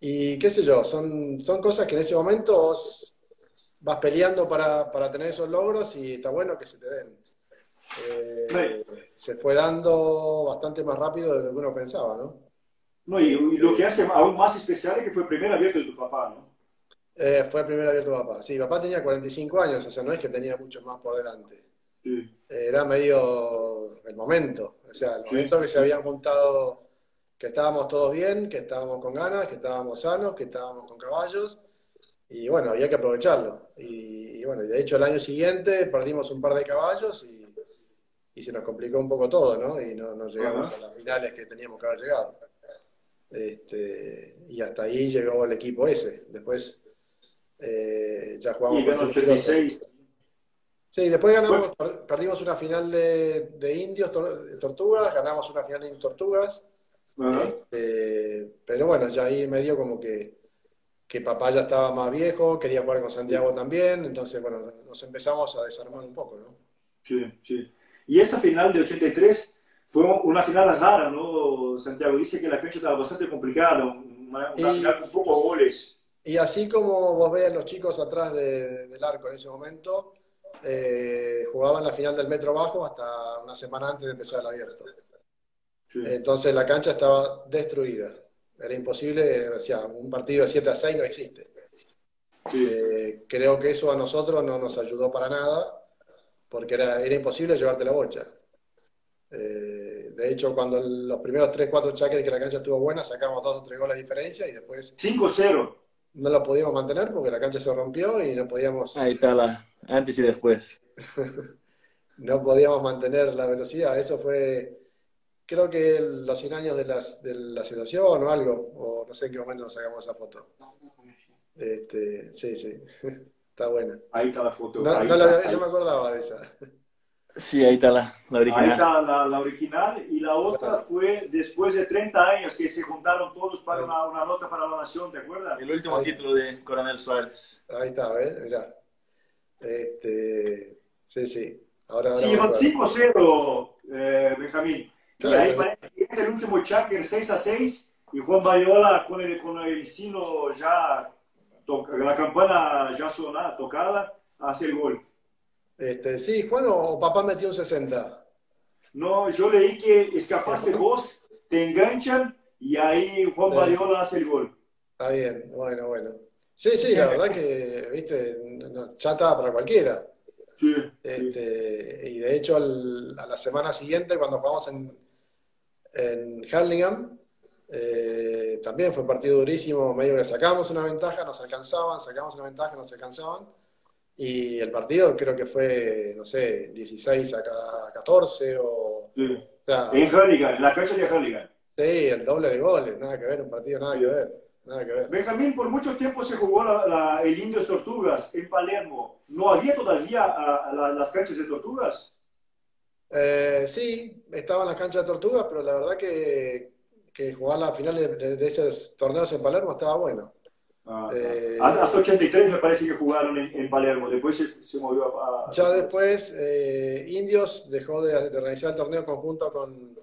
Y qué sé yo, son cosas que en ese momento vos vas peleando para tener esos logros y está bueno que se te den. Se fue dando bastante más rápido de lo que uno pensaba, ¿no? No, y lo que hace aún más especial es que fue el primer abierto de tu papá, ¿no? Fue el primer abierto de papá. Sí, papá tenía 45 años, o sea, no es que tenía mucho más por delante. Sí, Era medio el momento, o sea, el sí, momento que se sí. habían juntado, que estábamos todos bien, que estábamos con ganas, que estábamos sanos, que estábamos con caballos, y bueno, había que aprovecharlo. Y bueno, de hecho el año siguiente perdimos un par de caballos y se nos complicó un poco todo, ¿no? Y no llegamos Ajá. a las finales que teníamos que haber llegado. Y hasta ahí llegó el equipo ese. Después ya Y jugamos ganó partidos. 86. Sí, después Bueno, ganamos, perdimos una final de indios, tortugas, ganamos una final de indios tortugas, ajá. pero bueno, ya ahí medio como que papá ya estaba más viejo, quería jugar con Santiago también, entonces bueno, nos empezamos a desarmar un poco, ¿no? Sí, sí. Y esa final de 83 fue una final rara, ¿no? Santiago dice que la cancha estaba bastante complicada, una final Y, con pocos goles. y así como vos ves los chicos atrás del arco en ese momento, jugaban la final del Metro Bajo hasta una semana antes de empezar el abierto. Sí, Entonces la cancha estaba destruida. Era imposible, o sea, un partido de 7-6 no existe. sí. Creo que eso a nosotros no nos ayudó para nada, porque era imposible llevarte la bocha. De hecho, cuando los primeros 3-4 chaques que la cancha estuvo buena, sacamos 2 o 3 goles de diferencia y después 5-0. no lo podíamos mantener porque la cancha se rompió y Ahí está la antes y eh, después. no podíamos mantener la velocidad. Eso fue, creo que los 100 años de la situación o algo, o no sé en qué momento nos sacamos esa foto. Sí, sí, está buena. Ahí está la foto, No, ahí no, está. no me acordaba de esa. Sí, ahí está la Ahí original. está la original y la otra Claro, fue después de 30 años que se juntaron todos para ahí, una nota para la nación, ¿te acuerdas? El último ahí, título de Coronel Suárez. ahí está, ¿ves? Mirá. Sí, sí, ahora Sí, me llevan acuerdo. 5-0, Benjamín. Y ahí Claro, parece que es el último Chaker 6-6 y Juan Bayola con el sino ya, la campana ya sonada, tocada, hace el gol. sí, Juan o papá metió un 60. No, yo leí que ¿Qué escapaste fue? vos, te enganchan y ahí Juan Sí, Bayola hace el gol. está bien, bueno, bueno. Sí, sí, la verdad que, viste, ya estaba para cualquiera. Sí, sí. Y de hecho, a la semana siguiente, cuando jugamos en Hurlingham, también fue un partido durísimo, medio que sacamos una ventaja, nos alcanzaban, sacamos una ventaja, nos alcanzaban. Y el partido creo que fue, no sé, 16-14 Sí. o sea, En Hurlingham, en la cancha de Hurlingham. sí, el doble de goles, nada que ver, un partido nada que Sí. ver, nada que ver. Benjamín, por mucho tiempo se jugó el Indios Tortugas en Palermo. ¿No había todavía las canchas de Tortugas? Sí, estaba en la cancha de Tortugas, pero la verdad que jugar la final de esos torneos en Palermo estaba bueno. Ah, ah. Hasta Eh, 83 me parece que jugaron en Palermo. Después se movió a ya Tortugas. después, Indios dejó de organizar el torneo conjunto Con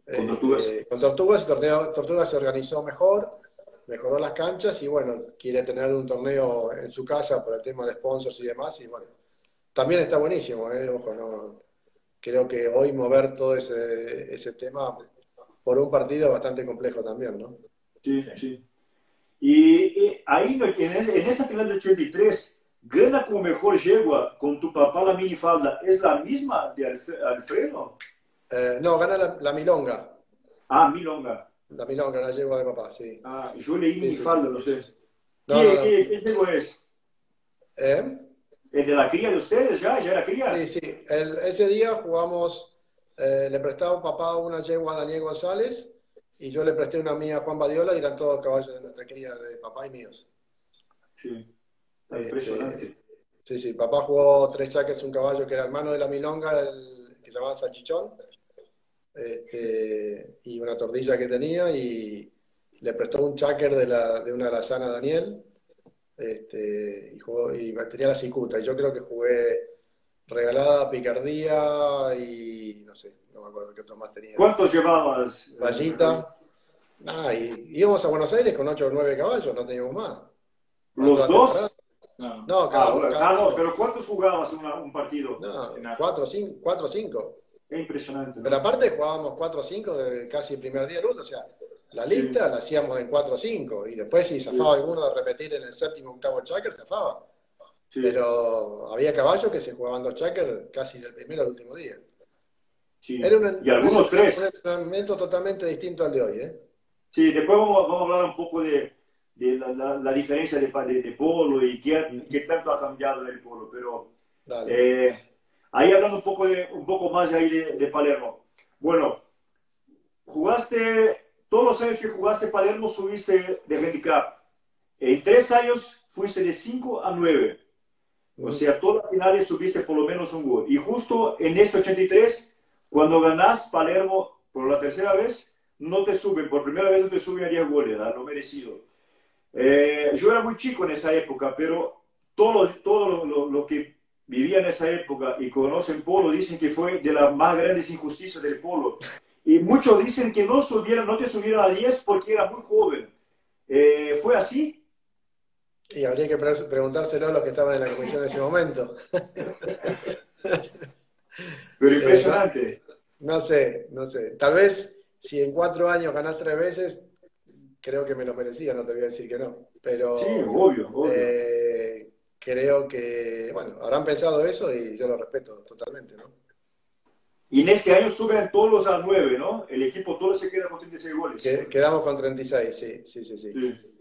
Tortugas. con Tortugas, el Tortugas se organizó mejor, mejoró las canchas y bueno, quiere tener un torneo en su casa por el tema de sponsors y demás. Y bueno, también está buenísimo, ojo, no, creo que hoy mover todo ese tema por un partido es bastante complejo también, ¿no? Sí, Sí. sí. Y ahí en esa final de 83, gana como mejor yegua con tu papá la minifalda. ¿Es la misma de Alfredo? No, gana la Milonga, Ah, Milonga. la yegua de papá, sí. Ah, yo leí Sí, sí, sí. minifalda, no sé. No, no, no. ¿Qué yegua es? ¿Eh? ¿El de la cría de ustedes ya? ¿Ya era Sí, cría? sí. Ese día jugamos, le prestaba a papá una yegua a Daniel González y yo le presté una mía a Juan Badiola y eran todos caballos de nuestra cría, de papá y míos. Sí. Ah, Este, impresionante. sí, sí, papá jugó 3 chaques, un caballo que era hermano de la Milonga, que se llamaba Salchichón, y una tordilla que tenía y le prestó un chaker de una alazana a Daniel, y tenía la cicuta y yo creo que jugué regalada, picardía y no sé, no me acuerdo qué otro más tenía. ¿Cuántos llevabas, Benjamín? Rayita. Y íbamos a Buenos Aires con 8 o 9 caballos, no teníamos más. Para ¿Los toda la temporada. dos? No, No, Bueno, no, pero ¿cuántos jugabas un partido? no, nada. 4 o 5. Es impresionante, Pero ¿no? aparte jugábamos 4 o 5 de casi el primer día de luz, o sea, la Sí, lista la hacíamos en 4 o 5, y después si zafaba sí, alguno de repetir en el séptimo o octavo checker, zafaba. sí, Pero había caballos que se jugaban 2 checkers casi del primero al último día. Era sí. Y algunos un tres. entrenamiento totalmente distinto al de hoy, ¿eh? Sí, después vamos a hablar un poco de la diferencia de polo y qué tanto ha cambiado el polo. Pero Dale. eh, ahí hablando un poco más ahí de Palermo. Bueno, jugaste, todos los años que jugaste Palermo subiste de handicap. En 3 años fuiste de 5 a 9. O Mm. sea, todas las finales subiste por lo menos un gol. Y justo en este 83, cuando ganás Palermo por la tercera vez, no te suben, por primera vez no te suben a 10 goles, ¿verdad? Lo merecido. Yo era muy chico en esa época, pero todo lo que vivía en esa época y conocen polo dicen que fue de las más grandes injusticias del polo. Y muchos dicen que no te subieron a 10 porque era muy joven. ¿Fue así? Y habría que preguntárselo a los que estaban en la comisión en ese momento. Pero No, impresionante. no sé, no sé. Tal vez si en 4 años ganás 3 veces, creo que me lo merecía, no te voy a decir que no. Sí, Pero obvio, obvio. creo que, bueno, habrán pensado eso y yo lo respeto totalmente, ¿no? Y en ese año suben todos a 9, ¿no? El equipo todo se queda con 36 goles. Quedamos con 36, sí, sí, sí, sí. Sí.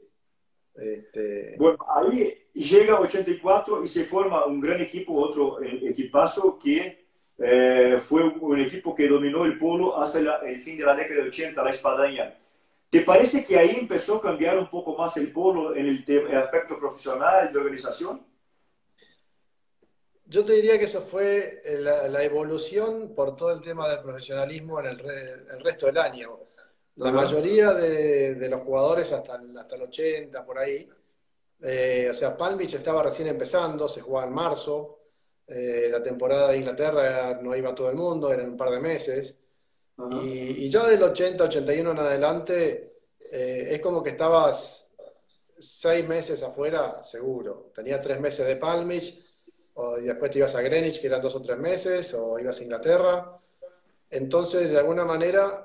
Este, Bueno, ahí llega 84 y se forma un gran equipo, otro equipazo que fue un equipo que dominó el polo hasta el fin de la década de 80, la Espadaña. ¿Te parece que ahí empezó a cambiar un poco más el polo en el aspecto profesional de organización? yo te diría que eso fue la evolución por todo el tema del profesionalismo en el resto del año. La Ajá, mayoría de los jugadores hasta el 80, por ahí, o sea, Palm Beach estaba recién empezando, se jugaba en marzo, la temporada de Inglaterra no iba todo el mundo, eran un par de meses, ajá. y ya del 80, 81 en adelante, es como que estabas 6 meses afuera, seguro. Tenías 3 meses de Palm Beach, y después te ibas a Greenwich, que eran 2 o 3 meses, o ibas a Inglaterra. Entonces, de alguna manera,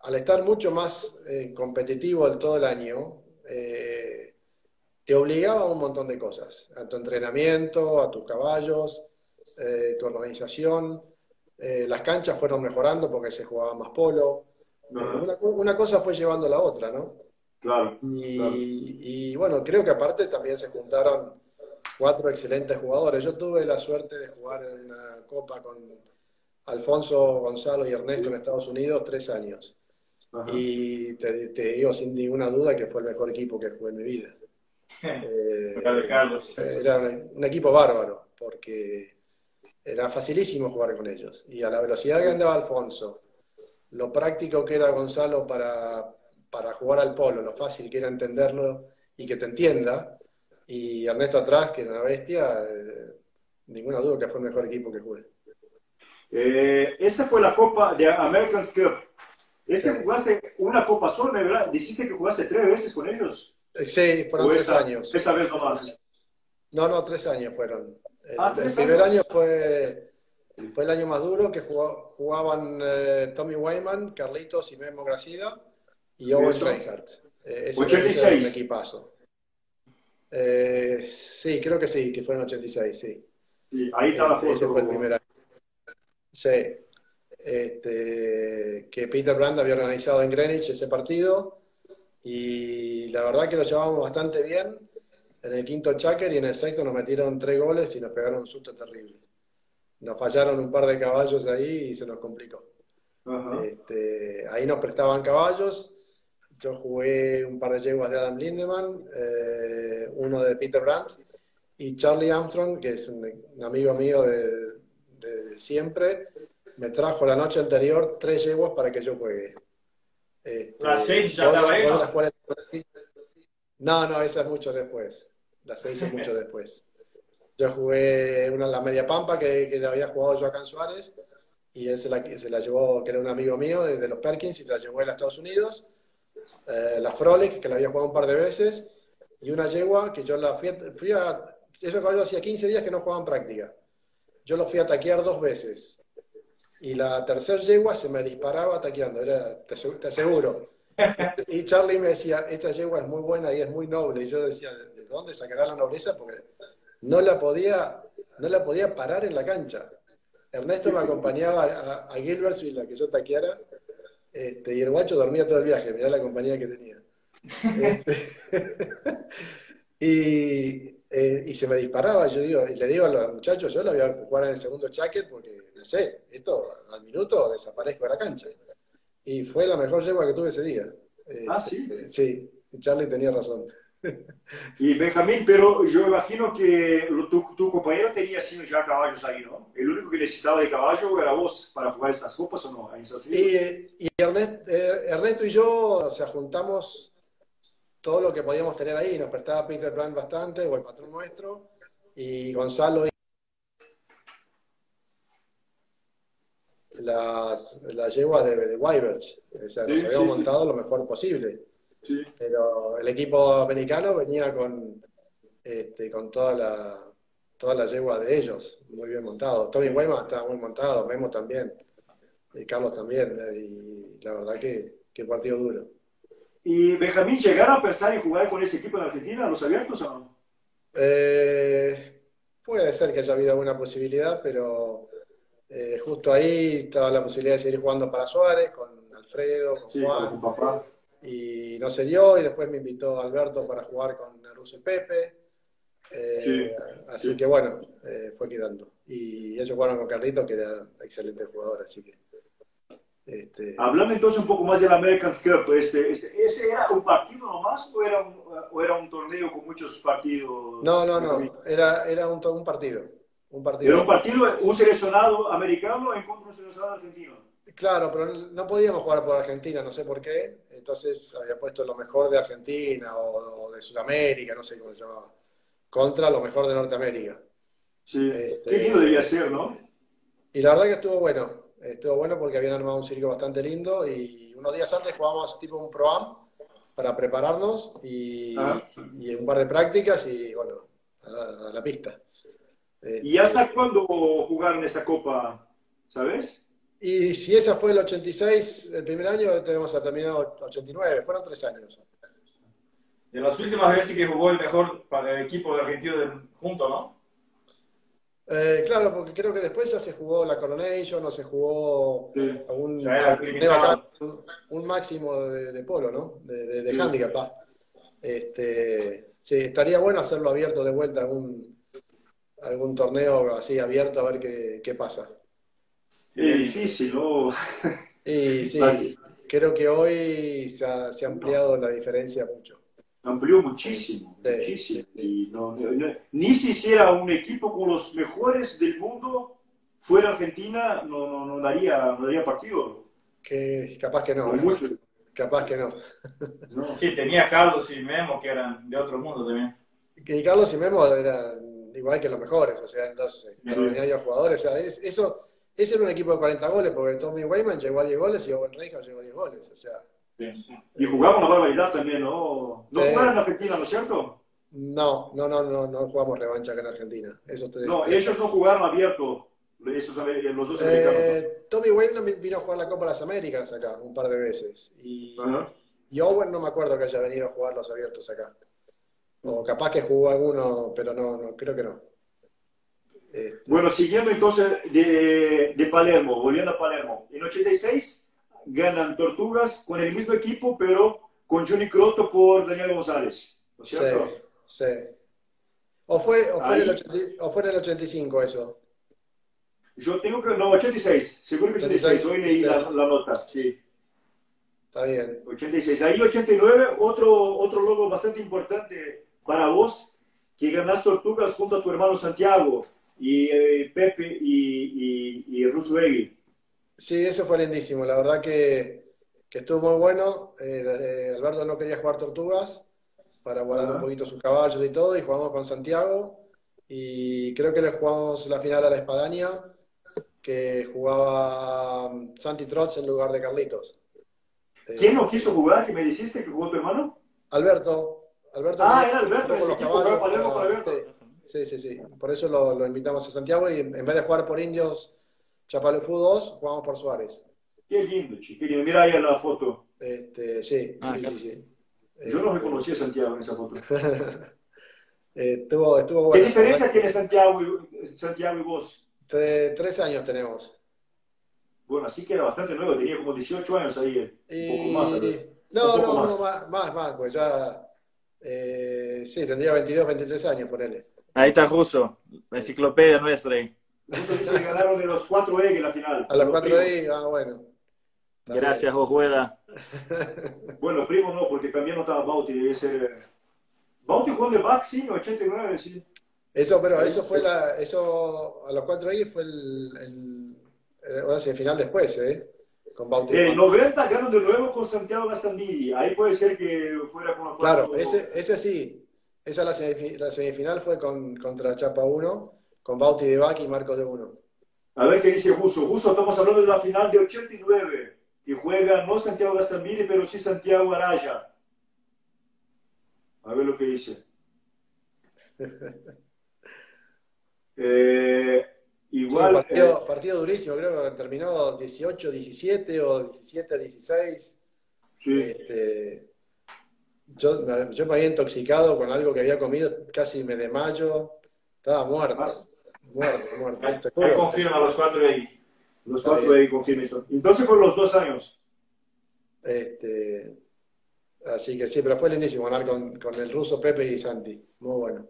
al estar mucho más competitivo el todo el año, te obligaba a un montón de cosas, a tu entrenamiento, a tus caballos, tu organización. Las canchas fueron mejorando porque se jugaba más polo. Ajá, Una cosa fue llevando a la otra, ¿no? claro, claro. Y bueno, creo que aparte también se juntaron 4 excelentes jugadores. Yo tuve la suerte de jugar en una copa con Alfonso, Gonzalo y Ernesto en Estados Unidos 3 años. Ajá. Y te digo sin ninguna duda que fue el mejor equipo que jugué en mi vida. Ricardo Carlos. Era un equipo bárbaro, porque era facilísimo jugar con ellos. Y a la velocidad que andaba Alfonso, lo práctico que era Gonzalo para jugar al polo, lo fácil que era entenderlo y que te entienda, y Ernesto atrás, que era una bestia, ninguna duda que fue el mejor equipo que jugué. Esta fue la Copa de Americans Cup. Sí, Jugaste una Copa sola, ¿verdad? Dijiste que jugaste 3 veces con ellos. sí, fueron ¿O 3 años. esa vez nomás? No, no, 3 años fueron. Ah, El tres primer año años. fue el año más duro, que jugaban Tommy Wayman, Carlitos y Memo Gracida y Owen Eso. Reinhardt. ochenta y Ese era un seis. equipazo. Sí, creo que sí, que fue en 86, sí. Sí, ahí está la Ese fue el foto. primer año. Sí. Que Peter Brand había organizado en Greenwich ese partido y la verdad que lo llevábamos bastante bien en el quinto checker y en el sexto nos metieron 3 goles y nos pegaron un susto terrible. Nos fallaron un par de caballos ahí y se nos complicó. Ajá. Ahí nos prestaban caballos. Yo jugué un par de yeguas de Adam Lindemann, uno de Peter Brandt y Charlie Armstrong, que es un amigo mío de siempre, me trajo la noche anterior 3 yeguas para que yo juegue. La Sage ya estaba ahí, Dos de ¿no? las cuales... No, no, esa es mucho después. Las 6 es mucho después. Yo jugué la media pampa que la había jugado Joaquín Suárez y él se la llevó, que era un amigo mío de los Perkins, y se la llevó a Estados Unidos. La Frolic, que la había jugado un par de veces, y una yegua que yo la fui a esos caballos hacía 15 días que no jugaban práctica. Yo los fui a taquear 2 veces. Y la tercer yegua se me disparaba taqueando, te aseguro. Y Charlie me decía, esta yegua es muy buena y es muy noble. Y yo decía, ¿de dónde sacará la nobleza? Porque no la podía parar en la cancha. Ernesto me acompañaba a Gilbert y la que yo taqueara, y el guacho dormía todo el viaje, mirá la compañía que tenía. Este, y se me disparaba, yo digo, y le digo a los muchachos, yo la voy a jugar en el segundo checker porque, no sé, esto al minuto desaparezco de la cancha. Y fue la mejor yegua que tuve ese día. Ah, sí. Sí, Charlie tenía razón. Y Benjamín, pero yo imagino que tu compañero tenía sí, ya caballos ahí, ¿no? El único que necesitaba de caballo era vos para jugar estas copas, ¿o no? Ahí en Estados Unidos. Y Ernesto y yo, o sea, juntamos todo lo que podíamos tener ahí, nos prestaba Peter Brand bastante, o el patrón nuestro, y Gonzalo las yeguas de Wyverch. O sea, nos Sí, habíamos sí, sí. montado lo mejor posible. Sí. Pero el equipo americano venía con toda la yegua de ellos, muy bien montado. Tommy Wayman estaba muy montado, Memo también, y Carlos también, y la verdad que partido duro. Y Benjamín, ¿llegaron a pensar en jugar con ese equipo en Argentina, los abiertos o no? Puede ser que haya habido alguna posibilidad, pero justo ahí estaba la posibilidad de seguir jugando para Suárez, con Alfredo, con Sí, con Juan, tu papá. y no se dio, y después me invitó Alberto para jugar con Russo y Pepe, Sí, así sí. que bueno, fue quedando. Y ellos jugaron con Carlitos, que era excelente jugador, así que... Hablando entonces un poco más del American Cup, ¿ese era un partido nomás o era un torneo con muchos No, partidos, no, Benjamín? no, era un partido, un Era un partido. partido, un seleccionado americano en contra de un seleccionado argentino. Claro, pero no podíamos jugar por Argentina, no sé por qué. Entonces había puesto lo mejor de Argentina o de Sudamérica, no sé cómo se llamaba, contra lo mejor de Norteamérica. Sí, qué lindo debía Este, ser, ¿no? y la verdad que estuvo bueno porque habían armado un circo bastante lindo y unos días antes jugábamos tipo un pro-am para prepararnos Ajá. y un par de prácticas y bueno, a la pista. ¿Y hasta Este, cuándo jugaron esta copa, sabes? y si esa fue el 86, el primer año, tenemos a terminado 89, fueron 3 años. De las últimas veces que jugó el mejor para el equipo de argentino junto, ¿no? Claro, porque creo que después ya se jugó la Coronation o se jugó Sí. Ya era algún torneo acá, limitado. un máximo de polo, ¿no? De Sí. handicap. Sí, estaría bueno hacerlo abierto de vuelta, algún torneo así abierto a ver qué pasa. Es Sería lindo. difícil, ¿no? Y sí, Así, creo que hoy se ha no, ampliado la diferencia mucho. amplió muchísimo, Sí, muchísimo. sí. Y ni si hiciera un equipo con los mejores del mundo fuera Argentina, no daría partido. Que capaz que no, Por mucho. capaz que no. No. Sí, tenía Carlos y Memo que eran de otro mundo también. Que Carlos y Memo eran igual que los mejores, o sea, entonces, Sí. extraordinarios jugadores. O sea, ese era un equipo de 40 goles, porque Tommy Wayman llegó a 10 goles y Owen Reichard llegó a 10 goles. O sea, Sí. Y jugaba eh, una barbaridad también, ¿no? No jugaron en sí. Argentina, ¿no es cierto? No, no, no, no, no jugamos revancha acá en Argentina. Esos tres, No, tres ellos no países. jugaron abierto, los dos americanos, ¿no? Tommy Wayman vino a jugar la Copa de las Américas acá un par de veces. Ajá. Y Owen no me acuerdo que haya venido a jugar los abiertos acá. O capaz que jugó alguno, pero no, creo que no. Bueno, Este, siguiendo entonces de Palermo, volviendo a Palermo. En 86 ganan Tortugas con el mismo equipo, pero con Johnny Croto por Daniel González, ¿no es sí, cierto? sí. O fue en el Ahí 80 o fue en el 85 eso. yo tengo que, no, 86, seguro que 86, 86, hoy leí sí, la nota, sí. está bien. 86. Ahí 89, otro logro bastante importante para vos, que ganás Tortugas junto a tu hermano Santiago y Pepe y Russo Egui. Sí, eso fue lindísimo. La verdad que estuvo muy bueno. Alberto no quería jugar Tortugas para guardar un Ajá. poquito sus caballos y todo, y jugamos con Santiago. Y creo que le jugamos la final a la Espadaña, que jugaba Santi Trotz en lugar de Carlitos. ¿Quién no Eh, quiso jugar? ¿Que me dijiste que jugó tu hermano? Alberto, Alberto Ah, quería era un Alberto, poco ese los equipo juega caballos Palermo con para, Alberto. sí, sí, sí. Por eso lo invitamos a Santiago y en vez de jugar por Indios Chapalefú 2, jugamos por Suárez. Qué lindo, chico, qué lindo. Mira ahí en la foto. Sí, Ah, sí, acá. sí, sí. Yo no Este, reconocí a Santiago en esa foto. estuvo ¿Qué bueno, la verdad diferencia tiene que Santiago y vos? 3 años tenemos. Bueno, así que era bastante nuevo, tenía como 18 años ahí, un poco más, tal vez. Y Un no, poco no, no, más. más, pues ya, sí, tendría 22, 23 años, ponele. Ahí está Russo, la Sí. enciclopedia nuestra ahí. Russo dice que ganaron de los 4 en la final, A de los los 4 primos. ahí, bueno, está Gracias, bien. Jojueda. Bueno, primo no, porque también no estaba Bauti, debe ser. Bauti jugó de back, sí, en 89, sí. Eso, pero Ahí. eso a los 4 ahí fue una semifinal después, con Bauti de En Bac. 90 ganaron de nuevo con Santiago Gastambide. Ahí puede ser que fuera con los Claro, 4. ese sí, la semifinal fue contra Chapa 1, con Bauti de Bac y Marcos de 1. A ver qué dice Russo. Russo, estamos hablando de la final de 89, que juega no Santiago Gastambide, pero sí Santiago Araya. A ver lo que dice. Eh, Sí, igual, partido durísimo, creo que terminó 18-17 o 17-16. sí. Este, yo me había intoxicado con algo que había comido, casi me desmayo, estaba Ah, muerto, muerto, te Ahí juro. confirma los 4 ahí. los Está 4 bien. ahí confirman esto. Entonces por los 2 años. Este, así que sí, pero fue lindísimo ganar con el ruso Pepe y Santi, muy bueno.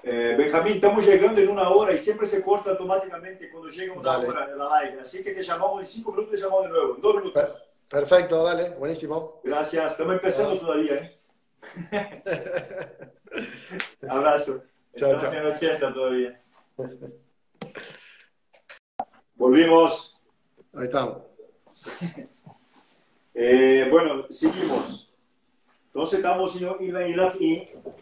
Benjamín, estamos llegando en 1 hora y siempre se corta automáticamente cuando llega 1 hora Dale. de la live. Así que te llamamos en 5 minutos y te llamamos de nuevo. En 2 minutos. Perfecto, dale, buenísimo. Gracias. Estamos empezando Nos. todavía, ¿eh? Abrazo. Chao, Estamos en chao. 80 todavía. Volvimos. Ahí estamos. Bueno, seguimos. Entonces estamos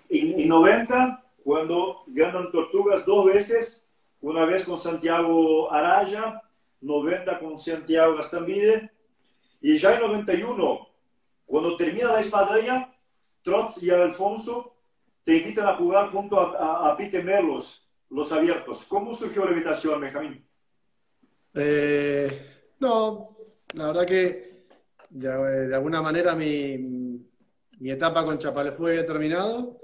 en 90, cuando ganan Tortugas 2 veces, una vez con Santiago Araya, 90 con Santiago Gastambide, y ya en 91, cuando termina la espadaña, Trotz y Alfonso te invitan a jugar junto a Pite Merlos, los abiertos. ¿Cómo surgió la invitación, Benjamín? No, la verdad que de alguna manera mi etapa con Chapalefú había terminado,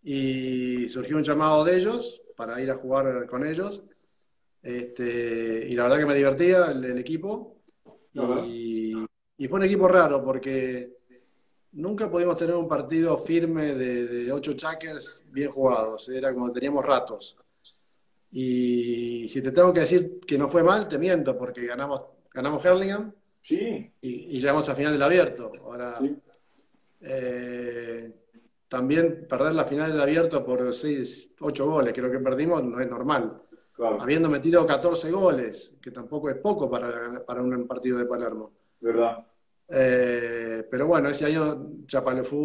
y surgió un llamado de ellos para ir a jugar con ellos, y la verdad que me divertía el equipo, Ajá. y fue un equipo raro porque nunca pudimos tener un partido firme de 8 checkers bien jugados, era como teníamos ratos. Y si te tengo que decir que no fue mal, te miento, porque ganamos Hurlingham Sí, y llegamos a final del abierto. Ahora, sí, también perder la final del abierto por 8 goles, creo que perdimos, no es normal. claro, Habiendo metido 14 goles, que tampoco es poco para un partido de Palermo. verdad. Pero bueno, ese año Chapalefú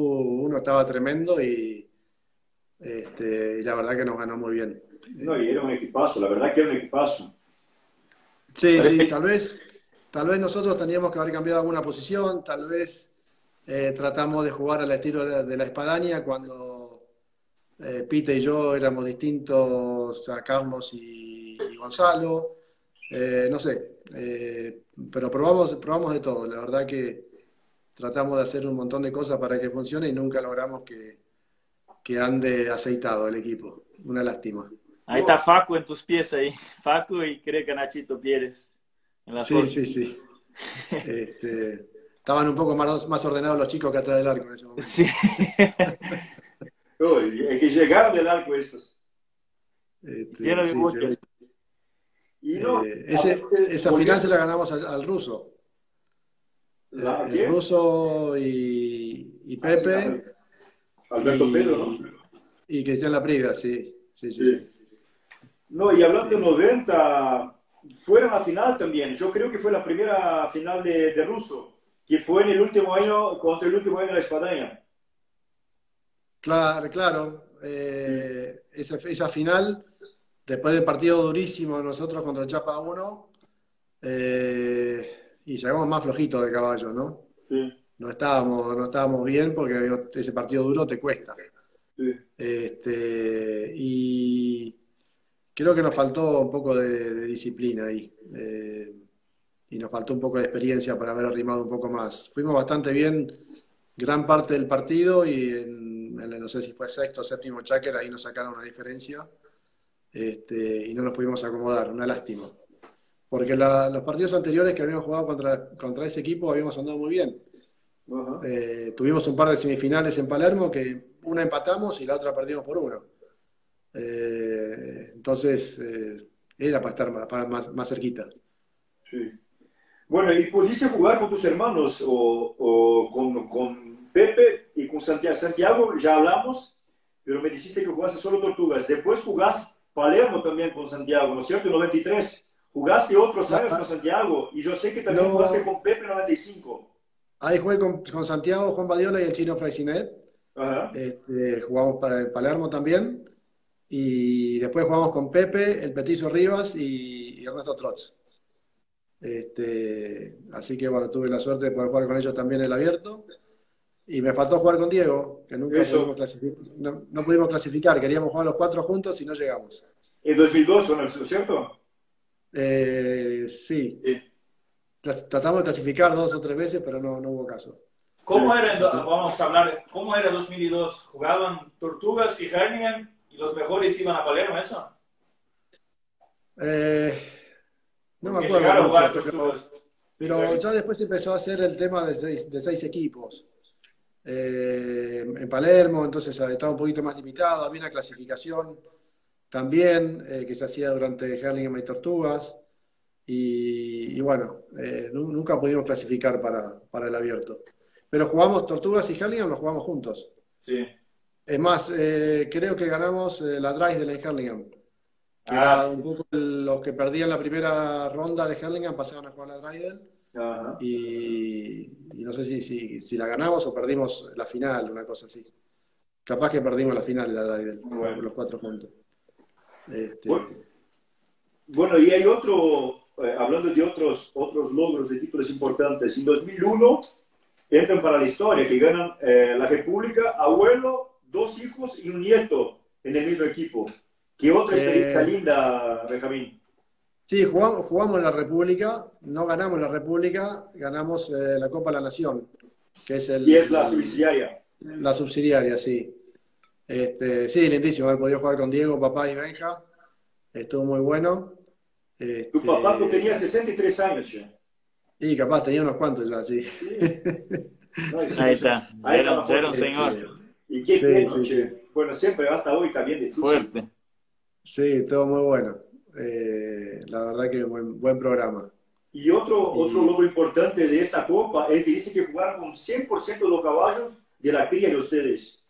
1 estaba tremendo y la verdad que nos ganó muy bien. No, y era un equipazo, la verdad que era un equipazo. Sí, sí, Parece. tal vez nosotros teníamos que haber cambiado alguna posición, tal vez tratamos de jugar al estilo de la espadaña cuando Pite y yo éramos distintos a Carlos y Gonzalo, no sé, pero probamos de todo, la verdad que tratamos de hacer un montón de cosas para que funcione y nunca logramos que ande aceitado el equipo, una lástima. Ahí está Facu en tus pies ahí. Facu y creo que Nachito Pérez en la Sí, foto. sí, sí. Estaban un poco más ordenados los chicos que atrás del arco en ese momento. Sí. Uy, es que llegaron del arco estos. Lleno de Sí, sí. muchos. Y no, Esa final se la ganamos al ruso. ¿La El qué? ruso y Pepe Alberto Pedro, ¿no? y Cristian Laprida, sí. Sí, sí, Sí. sí. No, y hablando de 90, fueron a la final también. Yo creo que fue la primera final de Russo, que fue en el último año, contra el último año de la espadaña. Claro, claro. Esa final, después del partido durísimo nosotros contra el Chapa 1, y llegamos más flojitos de caballo, ¿no? Sí. no estábamos bien porque ese partido duro te cuesta. Sí. Y creo que nos faltó un poco de disciplina ahí. Y nos faltó un poco de experiencia para haber arrimado un poco más. Fuimos bastante bien gran parte del partido y no sé si fue sexto o séptimo cháquer, ahí nos sacaron una diferencia y no nos pudimos acomodar, una lástima. Porque los partidos anteriores que habíamos jugado contra ese equipo habíamos andado muy bien. Ajá. Tuvimos un par de semifinales en Palermo que una empatamos y la otra perdimos por uno. Entonces era para estar más cerquita. Sí. Bueno, ¿y pudiste jugar con tus hermanos o con Pepe y con Santiago? Santiago ya hablamos, pero me dijiste que jugaste solo Tortugas. Después jugaste Palermo también con Santiago, ¿no es cierto? En 93. Jugaste otros años con Santiago y yo sé que también jugaste con Pepe en 95. Ahí jugué con Santiago, Juan Badiola y el chino Fraisinet. Ajá. Jugamos para el Palermo también. Y después jugamos con Pepe, el Petizo Rivas y Ernesto Trotz. Así que bueno, tuve la suerte de poder jugar con ellos también en el abierto. Y me faltó jugar con Diego, que nunca pudimos clasificar. No pudimos clasificar, queríamos jugar los 4 juntos y no llegamos. En 2002, ¿no es cierto? Sí. Tratamos de clasificar 2 o 3 veces, pero no hubo caso. ¿Cómo vamos a hablar, cómo era 2002? ¿Jugaban Tortugas y Herningen y los mejores iban a Palermo, eso? No Porque me acuerdo llegaron a jugar mucho, pero ya después empezó a hacer el tema de 6 equipos. En Palermo, entonces estaba un poquito más limitado. Había una clasificación también que se hacía durante Herningen y Tortugas. Y bueno, nunca pudimos clasificar para el abierto. Pero jugamos Tortugas y Herningen, los jugamos juntos. Sí. Es más, creo que ganamos la Drysdale en Herningen. Que era sí. un poco los que perdían la primera ronda de Herningen pasaban a jugar la Drysdale. Ajá. Y no sé si la ganamos o perdimos la final, una cosa así. Capaz que perdimos la final de la Drysdale, Bueno. los 4 juntos. Bueno, y hay otro, hablando de otros logros de títulos importantes. En 2001 entran para la historia, que ganan la República, abuelo, 2 hijos y un nieto en el mismo equipo. ¿Qué otra experiencia linda, Benjamín? Sí, jugamos en la República, no ganamos la República, ganamos la Copa de la Nación, que es y es la subsidiaria. La subsidiaria, sí. Sí, lindísimo haber podido jugar con Diego, papá y Benja. Estuvo muy bueno. Tu papá tenía 63 años ya. Y capaz tenía unos cuantos ya, sí. No, Ahí está, ya era un señor. ¿Y qué Sí, sí, sí. Bueno, siempre hasta hoy también de fútbol. Fuerte. Sí, estuvo muy bueno. La verdad que buen programa. Y otro logro importante de esta Copa es que dice que jugaron con 100% de los caballos de la cría de ustedes.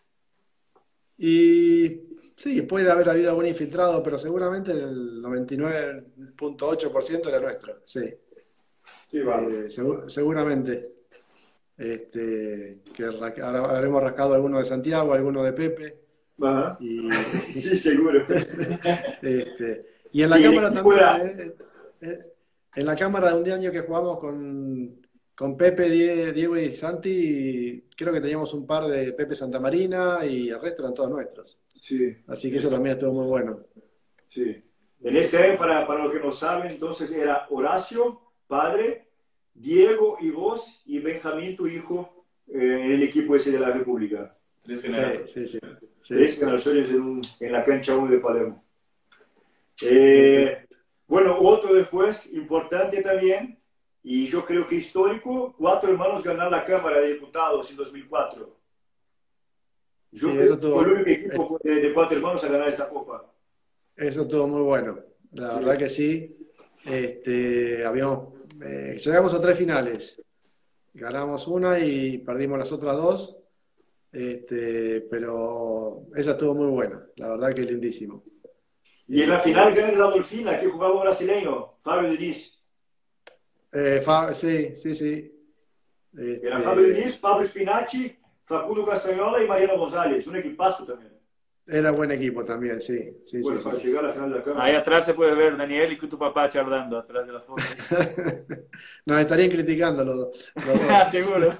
Y sí, puede haber habido algún infiltrado, pero seguramente el 99.8% era nuestro, sí. Sí, vale. Seguramente. Que ahora habremos rascado alguno de Santiago, alguno de Pepe. Ajá. Sí, seguro. Y en la sí, cámara también, en la cámara de un año que jugamos con Pepe, Diego y Santi, creo que teníamos un par de Pepe Santamarina y el resto eran todos nuestros. Sí. Así que eso también estuvo muy bueno. Sí. En este año, para los que no saben, entonces era Horacio, padre, Diego y vos, y Benjamín, tu hijo, en el equipo ese de la República. Sí. 3 generaciones en la cancha 1 de Palermo. Bueno, otro después, importante también, y yo creo que histórico, 4 hermanos ganaron la Cámara de Diputados en 2004. Yo creo que fue el único equipo de 4 hermanos a ganar esta Copa. Eso estuvo muy bueno, la verdad que sí. Llegamos a 3 finales. Ganamos una y perdimos las otras 2. Pero esa estuvo muy buena, la verdad que lindísimo. Y en la final ganan la Dolfina, que jugaba brasileño, Fabio Diniz. Sí. Era Fabio Diniz, Pablo Spinacci, Facundo Castañola y Mariano González, un equipazo también. Era buen equipo también, sí. Sí, Bueno, sí, para sí. llegar a la final de la Cámara. Ahí atrás se puede ver Daniel y tu papá charlando atrás de la foto. Nos estarían criticando los dos. Seguro.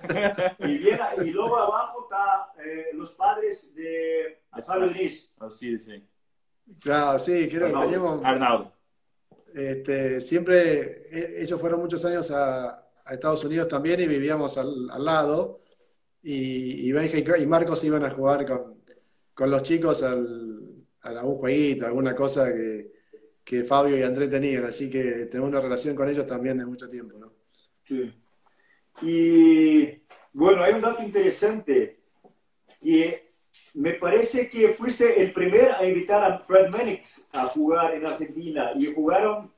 Y luego abajo está los padres de Fabio Diniz. Oh, sí, sí. Claro, sí, creo que Arnaldo. teníamos, Arnaldo. siempre, ellos fueron muchos años a Estados Unidos también y vivíamos al lado. Y Benja y Marcos iban a jugar con los chicos a algún jueguito, alguna cosa que Fabio y Andrés tenían. Así que tenemos una relación con ellos también de mucho tiempo, ¿no? Sí. Y bueno, hay un dato interesante que me parece que fuiste el primero a invitar a Fred Mannix a jugar en Argentina y jugaron,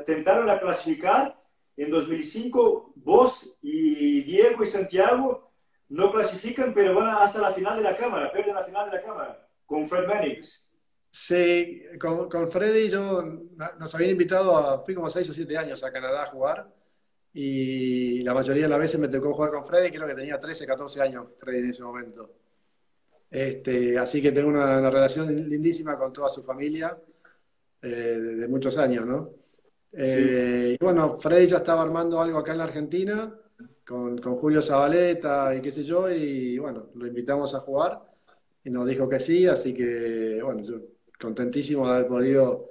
tentaron a clasificar en 2005. Vos y Diego y Santiago no clasifican, pero van hasta la final de la Cámara, pierden la final de la Cámara con Fred Mannix. Sí, con Freddy nos habían invitado, fui como 6 o 7 años a Canadá a jugar y la mayoría de las veces me tocó jugar con Freddy, creo que tenía 13, 14 años Freddy en ese momento. Así que tengo una relación lindísima con toda su familia de muchos años, ¿no? Y bueno, Freddy ya estaba armando algo acá en la Argentina con Julio Zabaleta y qué sé yo, y bueno, lo invitamos a jugar y nos dijo que sí, así que bueno, yo contentísimo de haber podido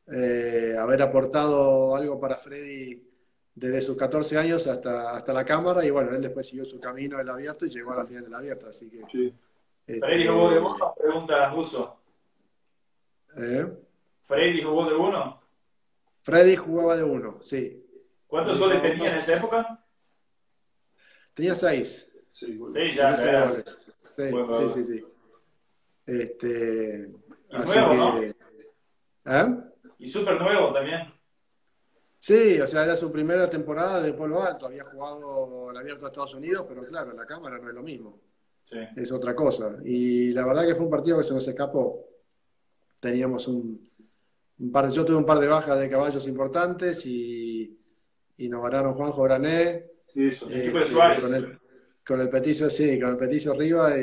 haber aportado algo para Freddy desde sus 14 años hasta la Cámara, y bueno, él después siguió su camino del Abierto y llegó a la final del Abierto, así que... Sí. ¿Freddy jugó de uno? Pregunta Russo. ¿Eh? ¿Freddy jugó de uno? Freddy jugaba de uno, sí. ¿Cuántos goles tenía en esa época? Tenía 6. Sí, bueno. 6 ya. Tenía 6 goles. Sí, Bueno, sí, sí, sí. Así nuevo, que... ¿no? ¿Eh? Y súper nuevo también. Sí, o sea, era su primera temporada de polo alto. Había jugado el Abierto de Estados Unidos, pero claro, la Cámara no es lo mismo. Sí. Es otra cosa. Y la verdad que fue un partido que se nos escapó. Teníamos yo tuve un par de bajas de caballos importantes y nos ganaron Juanjo Grané. Eso. El equipo de Suárez. Con el Petizo, sí, con el Petizo Rivas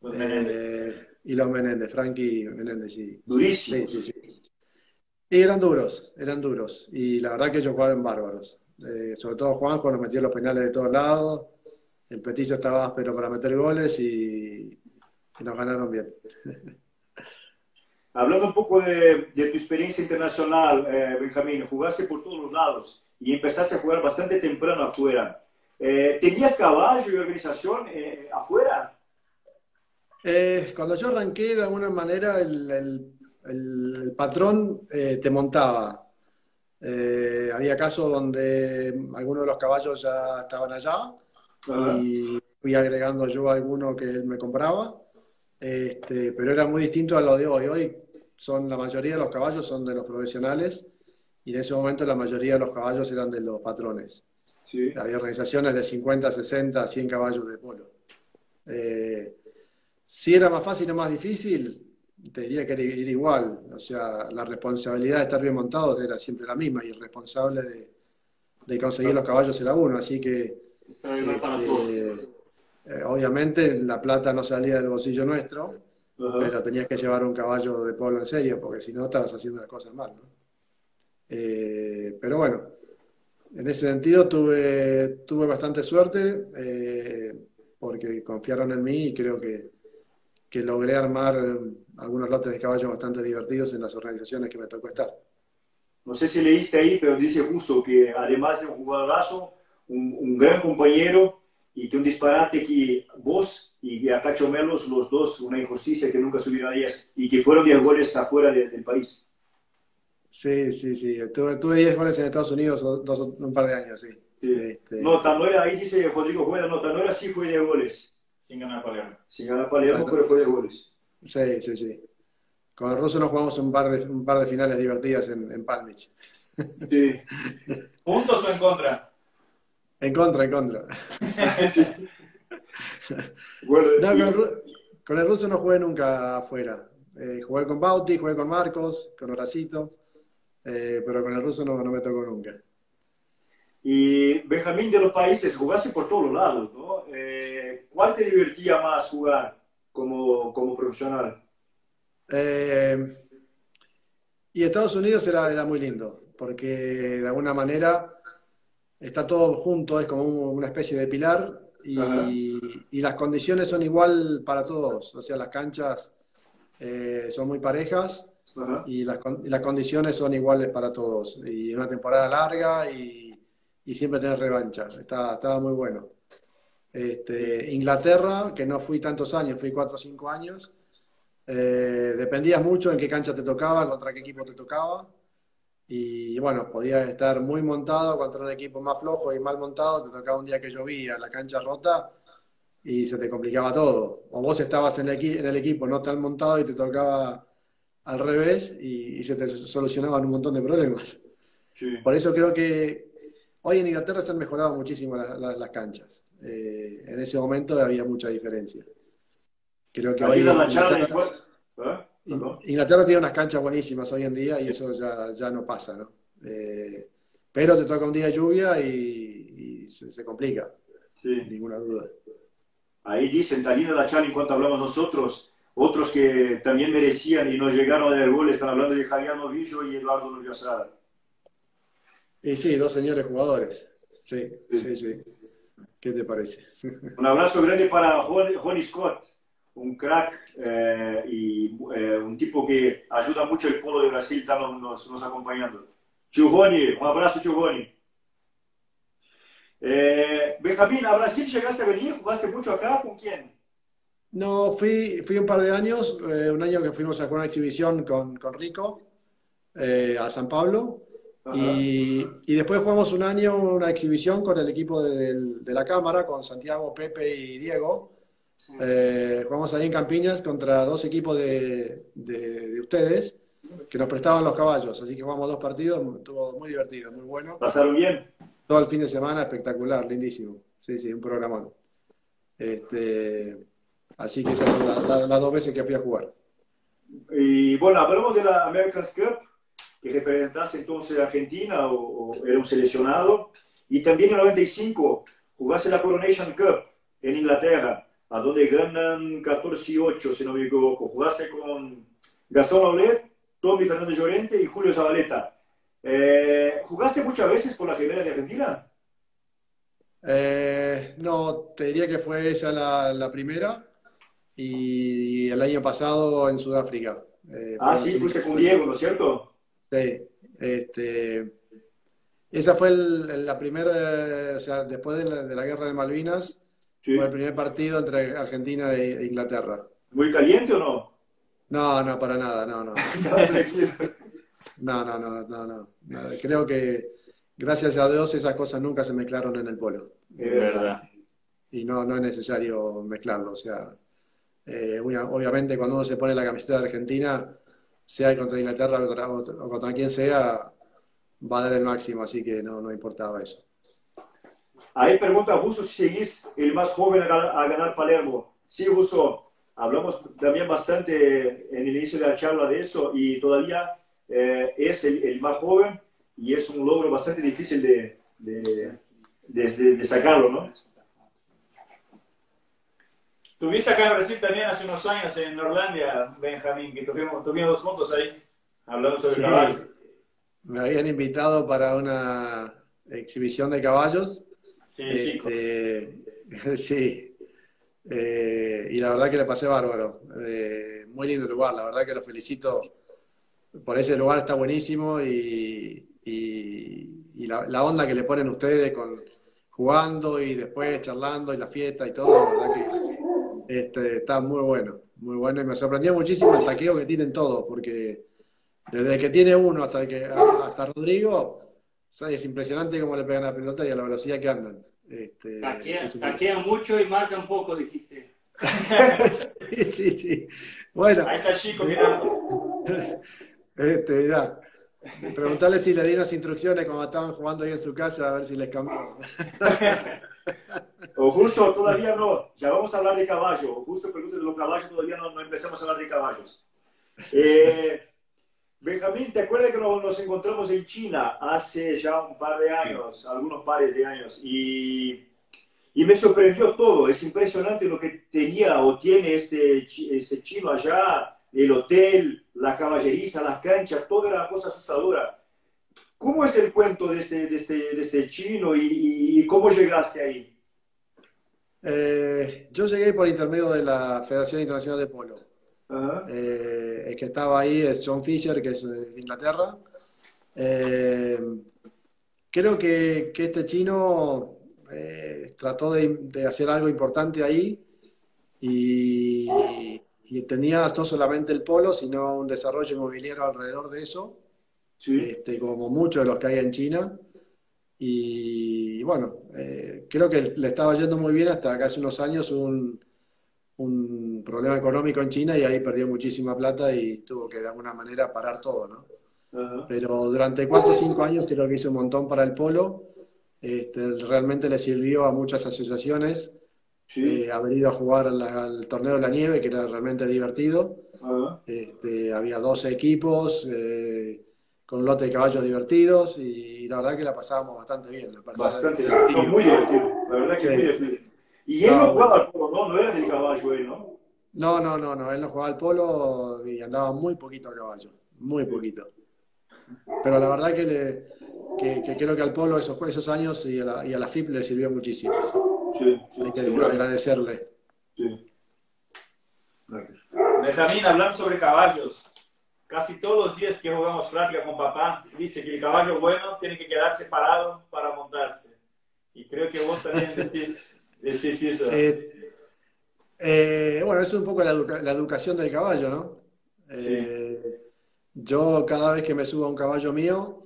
Los Menéndez. y los Menéndez, Frankie Menéndez, sí. Durísimo. Sí, sí, sí. Y eran duros. Y la verdad que ellos jugaban bárbaros. Sobre todo Juanjo nos metió los penales de todos lados. El Petizo estaba áspero para meter goles y nos ganaron bien. Hablando un poco de tu experiencia internacional, Benjamín, jugaste por todos los lados y empezaste a jugar bastante temprano afuera. ¿Tenías caballo y organización afuera? Cuando yo arranqué, de alguna manera, el patrón te montaba. Había casos donde algunos de los caballos ya estaban allá. Ajá. Y fui agregando yo alguno que él me compraba, pero era muy distinto a lo de hoy. Hoy la mayoría de los caballos son de los profesionales y en ese momento la mayoría de los caballos eran de los patrones. Sí. Había organizaciones de 50, 60, 100 caballos de polo. Si era más fácil o más difícil, te diría que era igual. O sea, la responsabilidad de estar bien montados era siempre la misma y el responsable de conseguir los caballos era uno. Así que obviamente la plata no salía del bolsillo nuestro, pero tenías que llevar un caballo de polo en serio, porque si no estabas haciendo las cosas mal, ¿no? Pero bueno, en ese sentido tuve bastante suerte, porque confiaron en mí y creo que logré armar algunos lotes de caballos bastante divertidos en las organizaciones que me tocó estar. No sé si leíste ahí, pero dice Russo que además de un jugadorazo, un gran compañero, y que un disparate que vos y acá Chomelos, los dos, una injusticia que nunca subieron a 10 y que fueron 10 goles afuera del país. Sí. Tuve 10 goles en Estados Unidos un par de años, sí. Sí. No, Tanora, ahí dice Rodrigo Juega, no, Tanora sí fue 10 goles. Sin ganar Palermo. Sin ganar Palermo, pero fue 10 goles. Sí. Con el ruso nos jugamos un par de finales divertidas en Palm Beach. Sí. ¿Puntos o en contra? En contra. Sí. Bueno, No, con el ruso no jugué nunca afuera. Jugué con Bauti, jugué con Marcos, con Horacito, pero con el ruso no me tocó nunca. Y Benjamín, de los países, jugaste por todos lados, ¿no? ¿Cuál te divertía más jugar? como profesional? Eh, y Estados Unidos era muy lindo, porque de alguna manera está todo junto, es como una especie de pilar Ajá, y las condiciones son igual para todos. O sea, las canchas son muy parejas ajá. y las condiciones son iguales para todos. Y una temporada larga y siempre tener revancha. Estaba muy bueno. Inglaterra, que no fui tantos años, fui 4 o 5 años. Dependías mucho en qué cancha te tocaba, contra qué equipo te tocaba. Y bueno, podías estar muy montado contra un equipo más flojo y mal montado. Te tocaba un día que llovía, la cancha rota y se te complicaba todo. O vos estabas en el equipo no tan montado y te tocaba al revés y se te solucionaban un montón de problemas. Sí. Por eso creo que hoy en Inglaterra se han mejorado muchísimo las canchas. En ese momento había mucha diferencia. Creo que Allí en hoy la charla, ¿Ah? Perdón. Inglaterra tiene unas canchas buenísimas hoy en día y eso ya no pasa, ¿no? Pero te toca un día de lluvia y se complica, Sí. ninguna duda. Ahí dicen, también en la charla, en cuanto hablamos nosotros, otros que también merecían y no llegaron a dar gol, están hablando de Javier Novillo y Eduardo Noviosada. Y sí, dos señores jugadores. Sí, Sí. sí, sí. ¿Qué te parece? Un abrazo grande para Johnny Scott, un crack y un tipo que ayuda mucho el polo de Brasil, está nos acompañando. Chugoni, un abrazo, Chugoni. Benjamín, ¿a Brasil llegaste a venir? ¿Jugaste mucho acá? ¿Con quién? No, fui un par de años, un año que fuimos a jugar una exhibición con Rico a San Pablo Ajá. y después jugamos un año una exhibición con el equipo de la Cámara, con Santiago, Pepe y Diego. Jugamos ahí en Campiñas contra dos equipos de ustedes que nos prestaban los caballos, así que jugamos 2 partidos, estuvo muy divertido, muy bueno. ¿Pasaron bien? Todo el fin de semana espectacular, lindísimo. Sí, sí, un programón. Este, así que esas son las 2 veces que fui a jugar. Y bueno, hablamos de la America's Cup, que representaste entonces a Argentina o era un seleccionado. Y también en el 95 jugaste la Coronation Cup en Inglaterra, a donde ganan 14-8, si no me equivoco. Jugaste con Gastón Aulet, Tommy Fernández Llorente y Julio Zabaleta. ¿Jugaste muchas veces por la Gemela de Argentina? No, te diría que fue esa la primera y el año pasado en Sudáfrica. Ah, Fueron las sí, fuiste únicas con veces. Diego, ¿no es cierto? Sí, esa fue la primera, o sea, después de la guerra de Malvinas, fue el Sí. primer partido entre Argentina e Inglaterra. ¿Muy caliente o no? No, no, para nada, no, no. No, tranquilo. No, no, no, no, no. No, creo que gracias a Dios esas cosas nunca se mezclaron en el polo. Es Es verdad. Y no es necesario mezclarlo. O sea, obviamente cuando uno se pone la camiseta de Argentina, sea contra Inglaterra o contra quien sea, va a dar el máximo, así que no importaba eso. Ahí pregunta Russo si seguís el más joven a ganar Palermo. Sí, Russo, hablamos también bastante en el inicio de la charla de eso y todavía es el más joven y es un logro bastante difícil de sacarlo, ¿no? Tuviste acá en Brasil también hace unos años en Orlandia, Benjamín, que tuvimos juntos ahí, hablando sobre Sí, caballos. me habían invitado para una exhibición de caballos. Sí, chico. Sí, y la verdad que le pasé bárbaro. Muy lindo lugar, la verdad que lo felicito por ese lugar, está buenísimo y la onda que le ponen ustedes jugando y después charlando y la fiesta y todo, la verdad que está muy bueno y me sorprendió muchísimo el taqueo que tienen todos, porque desde que tiene uno hasta Rodrigo, es impresionante cómo le pegan la pelota y a la velocidad que andan. Es Taquea mucho y marca un poco, dijiste. Sí, sí, sí. Bueno, Ahí está Chico mirando. ya. Preguntarle si le di unas instrucciones cuando estaban jugando ahí en su casa, a ver si les cambió. O justo todavía no, ya vamos a hablar de caballo. O justo pregunta de los caballos, todavía no empezamos a hablar de caballos. Benjamín, ¿te acuerdas que nos encontramos en China hace ya un par de años, algunos pares de años? Y y me sorprendió todo. Es impresionante lo que tenía o tiene ese chino allá, el hotel, la caballeriza, las canchas, toda era cosa asustadora. ¿Cómo es el cuento de este chino y cómo llegaste ahí? Yo llegué por intermedio de la Federación Internacional de Polo. Ajá. El que estaba ahí es John Fisher, que es de Inglaterra. Eh, Creo que este chino trató de hacer algo importante ahí y tenía no solamente el polo, sino un desarrollo inmobiliario alrededor de eso, Sí, como muchos de los que hay en China. Y bueno, creo que le estaba yendo muy bien hasta que hace unos años hubo un problema económico en China y ahí perdió muchísima plata y tuvo que de alguna manera parar todo, ¿no? ajá. Pero durante 4 o 5 años creo que hizo un montón para el polo. Realmente le sirvió a muchas asociaciones Sí, haber ido a jugar al torneo de la nieve, que era realmente divertido. ajá. Había 12 equipos con un lote de caballos divertidos y la verdad que la pasábamos bastante bien. A pesar de Bastante, ser no, frío. muy divertido, la verdad que muy Sí. divertido. Y él no No, jugaba al polo, ¿no? No era del caballo él, ¿no? no, él no jugaba al polo y andaba muy poquito a caballo, muy poquito. Pero la verdad que creo que al polo esos años y a la FIP le sirvió muchísimo. Sí, Hay sí, que seguramente. agradecerle. Sí. Benjamín, hablando sobre caballos, casi todos los días que jugamos práctica con papá, dice que el caballo bueno tiene que quedarse parado para montarse. Y creo que vos también decís eso. Bueno, eso es un poco la educación del caballo, ¿no? Sí. Yo cada vez que me subo a un caballo mío,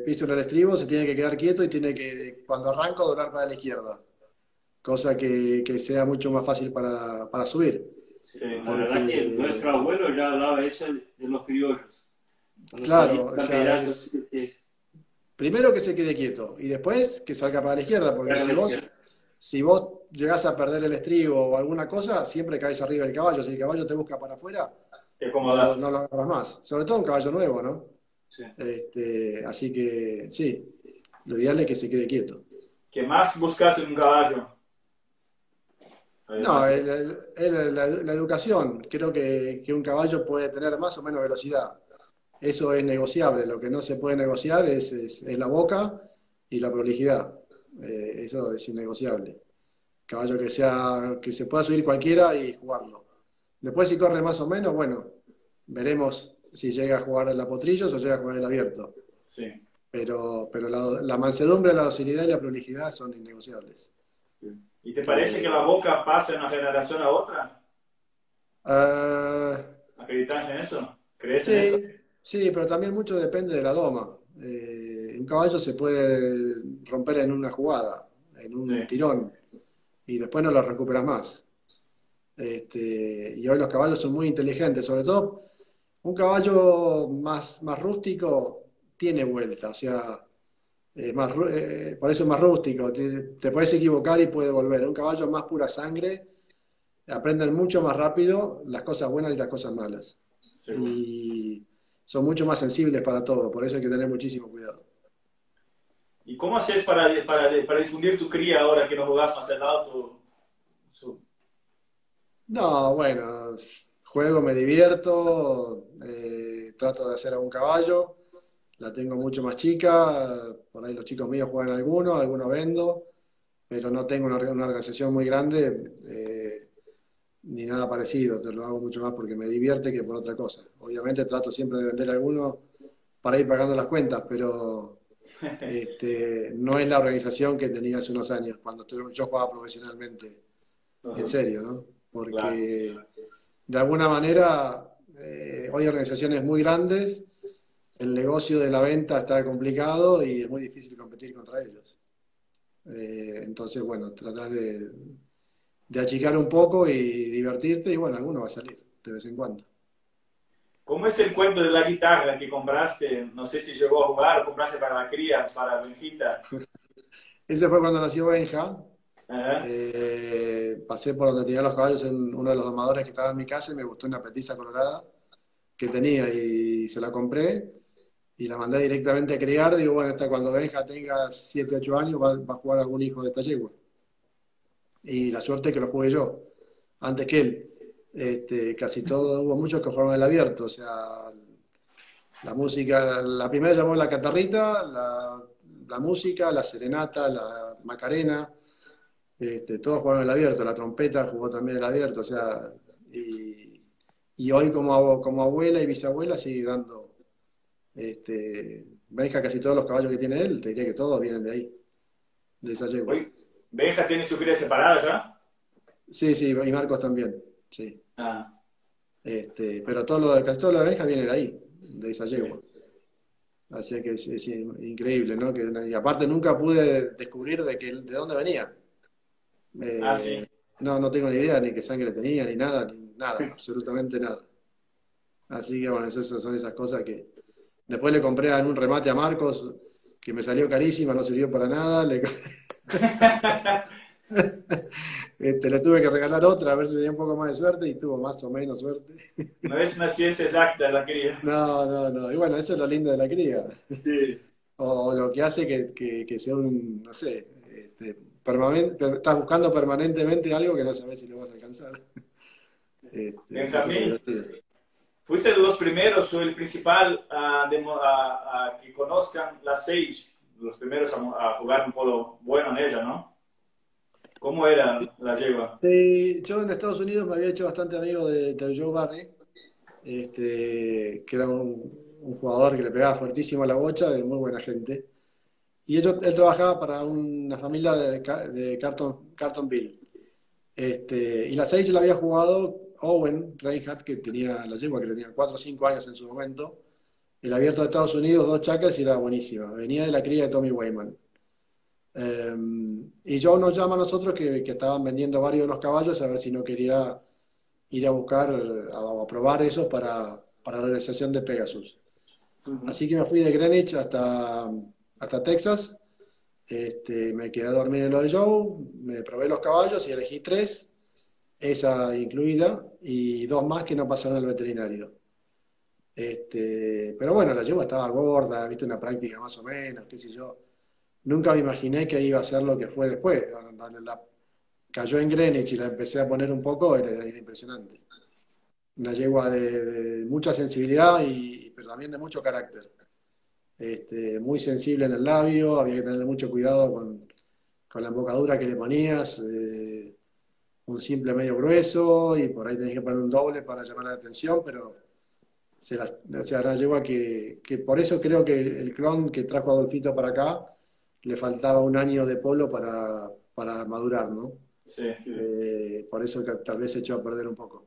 piso en el estribo, se tiene que quedar quieto y tiene que, cuando arranco, doblar para la izquierda, cosa que sea mucho más fácil para subir. Sí. La verdad que Porque, nuestro abuelo ya hablaba eso de los criollos. Cuando salía claro, o sea, caminando, primero que se quede quieto y después que salga para la izquierda, porque para la izquierda. si vos llegás a perder el estribo o alguna cosa, siempre caes arriba del caballo. Si el caballo te busca para afuera, Te no acomodas. lo agarras más. Sobre todo un caballo nuevo, ¿no? Sí. Así que sí, lo ideal es que se quede quieto. ¿Qué más buscas en un caballo? No, Además de... la educación. Creo que un caballo puede tener más o menos velocidad. Eso es negociable. Lo que no se puede negociar es la boca y la prolijidad. Eso es innegociable. Caballo que se pueda subir cualquiera y jugarlo. Después si corre más o menos, bueno, veremos si llega a jugar en la potrillos o llega a jugar en el abierto. Sí. Pero la mansedumbre, la docilidad y la prolijidad son innegociables. ¿Y te parece que la boca pasa de una generación a otra? Ah, ¿Acreditas en eso? ¿Crees en eso? sí, pero también mucho depende de la doma. Un caballo se puede romper en una jugada, en un Sí. tirón, y después no lo recuperas más. Y hoy los caballos son muy inteligentes, sobre todo un caballo más rústico tiene vuelta, o sea, por eso es más rústico, te puedes equivocar y puede volver. Un caballo más pura sangre, aprenden mucho más rápido las cosas buenas y las cosas malas. Seguro. Y son mucho más sensibles para todo, por eso hay que tener muchísimo cuidado. ¿Y cómo haces para difundir tu cría ahora que no jugás más al lado? No, bueno, juego, me divierto, trato de hacer a un caballo, la tengo mucho más chica, por ahí los chicos míos juegan algunos vendo, pero no tengo una organización muy grande ni nada parecido, te lo hago mucho más porque me divierte que por otra cosa. Obviamente trato siempre de vender alguno para ir pagando las cuentas, pero no es la organización que tenía hace unos años cuando yo jugaba profesionalmente, en serio, ¿no? Claro. Porque de alguna manera hoy hay organizaciones muy grandes, el negocio de la venta está complicado y es muy difícil competir contra ellos. Entonces, bueno, tratar de achicar un poco y divertirte y bueno, alguno va a salir de vez en cuando. ¿Cómo es el cuento de la guitarra que compraste? No sé si llegó a jugar o compraste para la cría, para Benjita. Ese fue cuando nació Benja. Ajá. Pasé por donde tenía los caballos en uno de los domadores que estaba en mi casa y me gustó una petiza colorada que tenía y se la compré y la mandé directamente a criar. Digo, bueno, cuando Benja tenga 7, 8 años va a jugar algún hijo de esta yegua. y la suerte que lo jugué yo, antes que él. Casi todo, hubo muchos que jugaron el abierto, o sea, la música, la primera llamó la catarrita, la música, la serenata, la macarena, todos jugaron el abierto, la trompeta jugó también el abierto, o sea, y hoy como abuela y bisabuela sigue dando, Benja, casi todos los caballos que tiene él, te diría que todos vienen de ahí, de esa yegua. Oye, ¿Benja tiene su cría separada ya? Sí, sí, y Marcos también, sí. Ah, Pero casi todo lo de Benja viene de ahí, de esa yegua. Así que es increíble, ¿no? Y aparte nunca pude descubrir de dónde venía. sí. No tengo ni idea ni qué sangre tenía, ni nada, absolutamente nada. Así que bueno, son esas cosas que... Después le compré en un remate a Marcos, que me salió carísima, no sirvió para nada. Le tuve que regalar otra a ver si tenía un poco más de suerte y tuvo más o menos suerte. No es una ciencia exacta la cría. No. Y bueno, eso es lo lindo de la cría. Sí. O lo que hace que sea un, no sé, estás buscando permanentemente algo que no sabes si lo vas a alcanzar. Benjamín, fuiste de los primeros o el principal a que conozcan la Sage, los primeros a jugar un polo bueno en ella, ¿no? ¿Cómo era la yegua? Sí, yo en Estados Unidos me había hecho bastante amigo de Joe Barry, que era un jugador que le pegaba fuertísimo a la bocha, de muy buena gente. Y él trabajaba para una familia de Cartonville. Y la Sage la había jugado Owen Reinhardt, que tenía la yegua, que tenía 4 o 5 años en su momento. El abierto de Estados Unidos, 2 chacras y era buenísima. Venía de la cría de Tommy Wayman. Y Joe nos llama a nosotros que estaban vendiendo varios de los caballos a ver si no quería ir a buscar, a probar esos para la realización de Pegasus. Así que me fui de Greenwich hasta Texas, me quedé a dormir en lo de Joe, me probé los caballos y elegí 3, esa incluida, y 2 más que no pasaron al veterinario. Pero bueno, la yegua estaba gorda, viste, una práctica más o menos, qué sé yo. Nunca me imaginé que iba a ser lo que fue después. Cuando cayó en Greenwich y la empecé a poner un poco, era impresionante. Una yegua de mucha sensibilidad, pero también de mucho carácter. Muy sensible en el labio, había que tener mucho cuidado con la embocadura que le ponías, un simple medio grueso, y por ahí tenés que poner un doble para llamar la atención, pero o sea, una yegua que por eso creo que el clon que trajo Adolfito para acá, le faltaba un año de polo para madurar, ¿no? Sí. Por eso que tal vez se echó a perder un poco.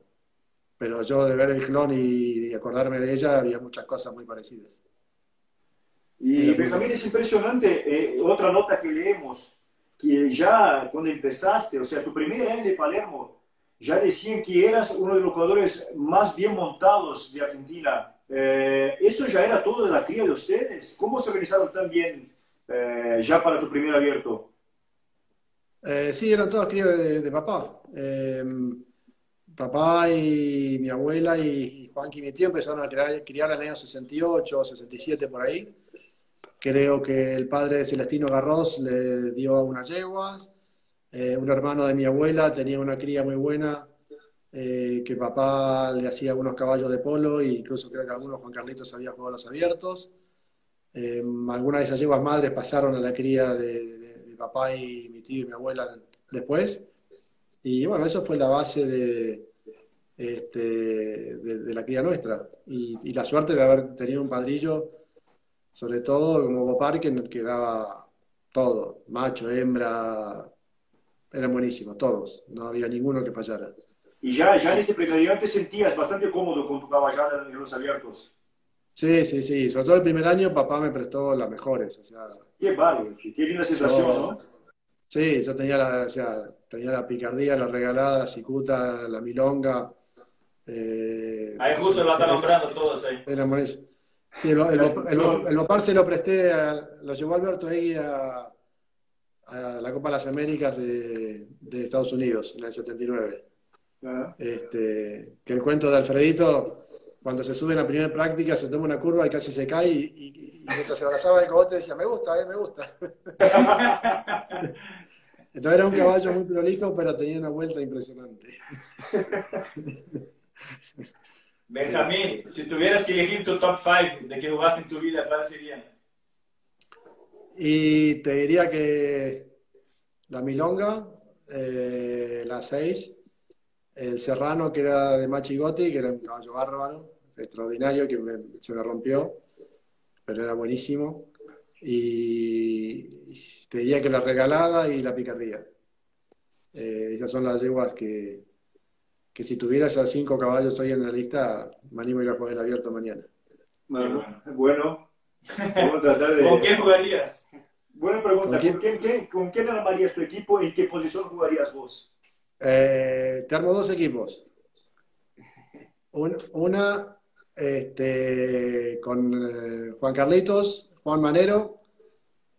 Pero yo de ver el clon y acordarme de ella, había muchas cosas muy parecidas. Y Benjamín, es impresionante, otra nota que leemos, que ya cuando empezaste, o sea, tu primer año de Palermo, ya decían que eras uno de los jugadores más bien montados de Argentina. ¿Eso ya era todo de la cría de ustedes? ¿Cómo se organizaron tan bien ya para tu primer abierto? Sí, eran todas crías de papá. Papá y mi abuela y Juanqui y mi tío empezaron a criar en el año 68, 67 por ahí. Creo que el padre de Celestino Garros le dio unas yeguas. Un hermano de mi abuela tenía una cría muy buena, que papá le hacía algunos caballos de polo, e incluso creo que algunos Juan Carlitos había jugado los abiertos. Algunas de esas yeguas madres pasaron a la cría de papá y mi tío y mi abuela después. Y bueno, eso fue la base de la cría nuestra. Y la suerte de haber tenido un padrillo, sobre todo como Bopar, que daba todo, macho, hembra, eran buenísimos, todos, no había ninguno que fallara. Y ya en ese primer año te sentías bastante cómodo con tu caballada en los abiertos. Sí, sobre todo el primer año papá me prestó las mejores, o sea... Qué bárbaro, qué linda sensación, ¿no? Sí, yo tenía la picardía, la regalada, la cicuta, la milonga. Ahí justo lo está nombrando todos ahí. Eran buenísimos. Sí, el Bopar se lo presté, lo llevó Alberto Egui a la Copa de las Américas de Estados Unidos en el 79. Que el cuento de Alfredito, cuando se sube en la primera práctica, se toma una curva y casi se cae y mientras se abrazaba el cogote decía, me gusta, me gusta. No era un caballo muy prolijo, pero tenía una vuelta impresionante. Benjamín, si tuvieras que elegir tu top 5 de que jugaste en tu vida, ¿cuál sería? Y te diría que la Milonga, la 6, el Serrano, que era de Machigotti, que era un caballo bárbaro, extraordinario, que se me rompió, pero era buenísimo. Y te diría que la Regalada y la Picardía. Esas son las yeguas que si tuviera esas 5 caballos hoy en la lista, me animo a ir a jugar el abierto mañana. Bueno, vamos a tratar de... ¿Con quién jugarías? Buena pregunta. ¿Con quién? ¿Con quién armarías tu equipo y en qué posición jugarías vos? Te armo 2 equipos. Una con Juan Carlitos, Juan Manero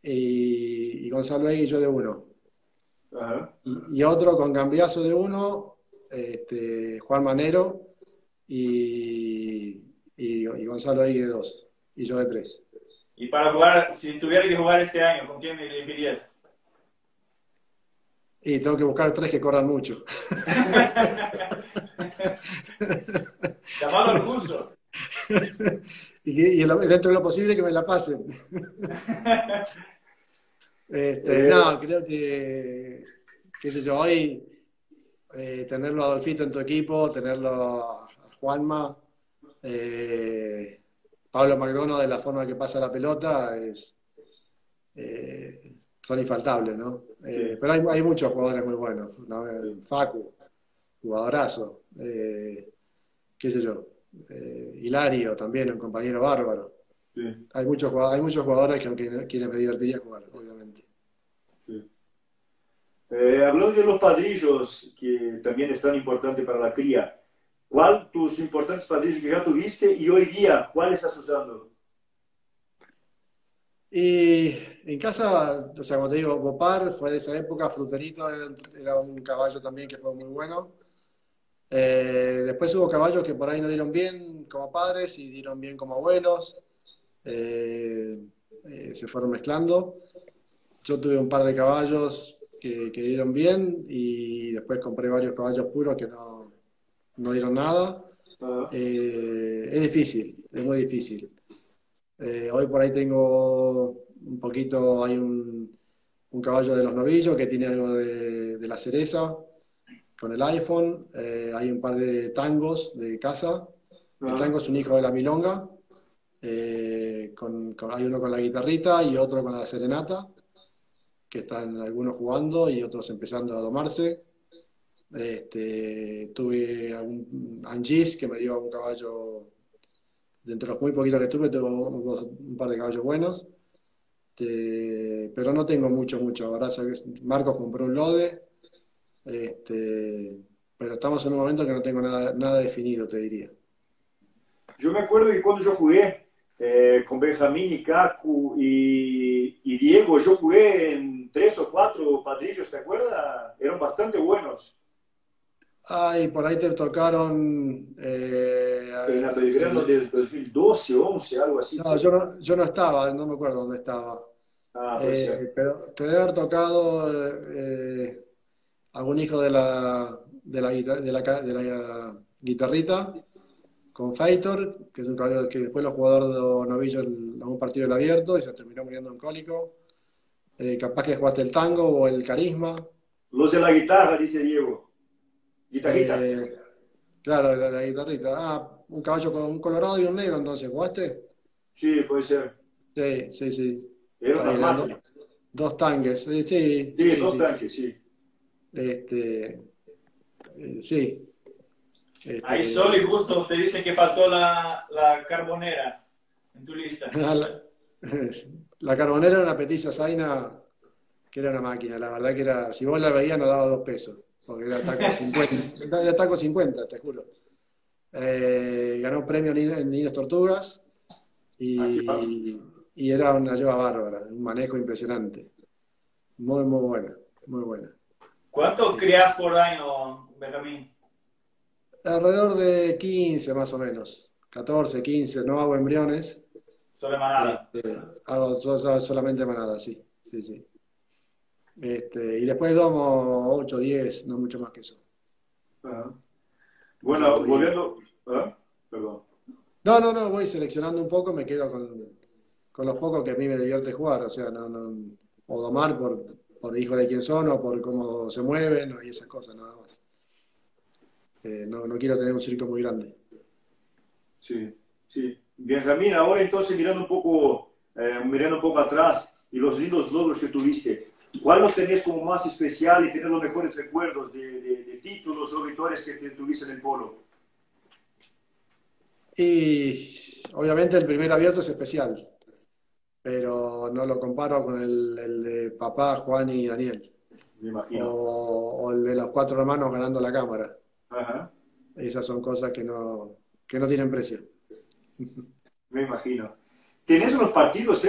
y Gonzalo Egui, yo de 1. Ajá. Y otro con Cambiazo de 1, Juan Manero y Gonzalo Egui de 2. Y yo de 3. Y para jugar, si tuviera que jugar este año, ¿con quién me elegirías? Y tengo que buscar 3 que corran mucho. Llamalo al curso. Dentro de lo posible que me la pasen. No, creo que, qué sé yo, hoy tenerlo a Adolfito en tu equipo, tenerlo a Juanma, Pablo McDonough, de la forma que pasa la pelota, son infaltables, ¿no? Sí. Pero hay muchos jugadores muy buenos, ¿no? Facu, jugadorazo, qué sé yo, Hilario también, un compañero bárbaro. Sí. Hay muchos jugadores con quienes me divertiría jugar, obviamente. Sí. Hablando de los padrillos, que también es tan importante para la cría, ¿cuál tus importantes padrillos que ya tuviste y hoy día, cuál estás usando? Y en casa, o sea, como te digo, Bopar fue de esa época, Fruterito era un caballo también que fue muy bueno. Después hubo caballos que por ahí no dieron bien como padres y dieron bien como abuelos. Se fueron mezclando. Yo tuve un par de caballos que dieron bien y después compré varios caballos puros que no dieron nada. Ajá. Es difícil, es muy difícil. Hoy por ahí tengo un poquito, hay un caballo de los novillos que tiene algo de la cereza con el iPhone. Hay un par de tangos de casa. El tango es un hijo de la milonga. Hay uno con la guitarrita y otro con la serenata, que están algunos jugando y otros empezando a domarse. Tuve un Angis que me dio un caballo, de entre los muy poquitos que tuve un par de caballos buenos. Pero no tengo mucho. Ahora Marcos compró un Lode, pero estamos en un momento que no tengo nada definido, te diría. Yo me acuerdo que cuando yo jugué con Benjamín y Cacu y Diego, yo jugué en 3 o 4 padrillos, ¿te acuerdas? Eran bastante buenos. Ay, por ahí te tocaron. En la Belgrano del 2012, 11, algo así. No, yo no estaba, no me acuerdo dónde estaba. Puede ser. Pero te debe haber tocado algún hijo de la guitarrita con Feitor, que es un caballo que después los jugadores de novillo en un partido del abierto y se terminó muriendo en cólico. Capaz que jugaste el tango o el carisma. Los de la guitarra, dice Diego. Guitarrita. Claro, la guitarrita. Un caballo con un colorado y un negro, entonces, ¿jugaste? Sí, puede ser. Sí. Era una máquina. 2 tanques, sí. Sí, 2 tanques, sí. Sí. Ahí solo y justo te dice que faltó la carbonera en tu lista. La carbonera era una petiza zaina que era una máquina, la verdad que era, si vos la veías no daba 2 pesos, porque era taco 50, era taco 50, te juro. Ganó premio en Niños Tortugas y era una yegua bárbara, un manejo impresionante. Muy buena. ¿Cuánto crías por año, Benjamín? Alrededor de 15 más o menos, 14, 15, no hago embriones. Solo manada. Hago solamente manada, sí. Y después domo 8, 10, no mucho más que eso. Ajá. 8, Bueno, 10. volviendo... ¿Ah? Perdón. No, voy seleccionando un poco, me quedo con los pocos que a mí me divierte jugar, o sea, o domar por hijo de quién son o por cómo se mueven y esas cosas, nada más. No quiero tener un circo muy grande. Sí, sí. Benjamín, ahora entonces mirando un poco atrás y los lindos logros que tuviste, ¿cuál lo tenés como más especial y tenés los mejores recuerdos de títulos o victorias que tuviste en el polo? Y obviamente el primer abierto es especial, pero no lo comparo con el de papá, Juan y Daniel, Me imagino. o el de los 4 hermanos ganando la cámara. Ajá, Esas son cosas que no tienen precio. me imagino. ¿Tenés unos partidos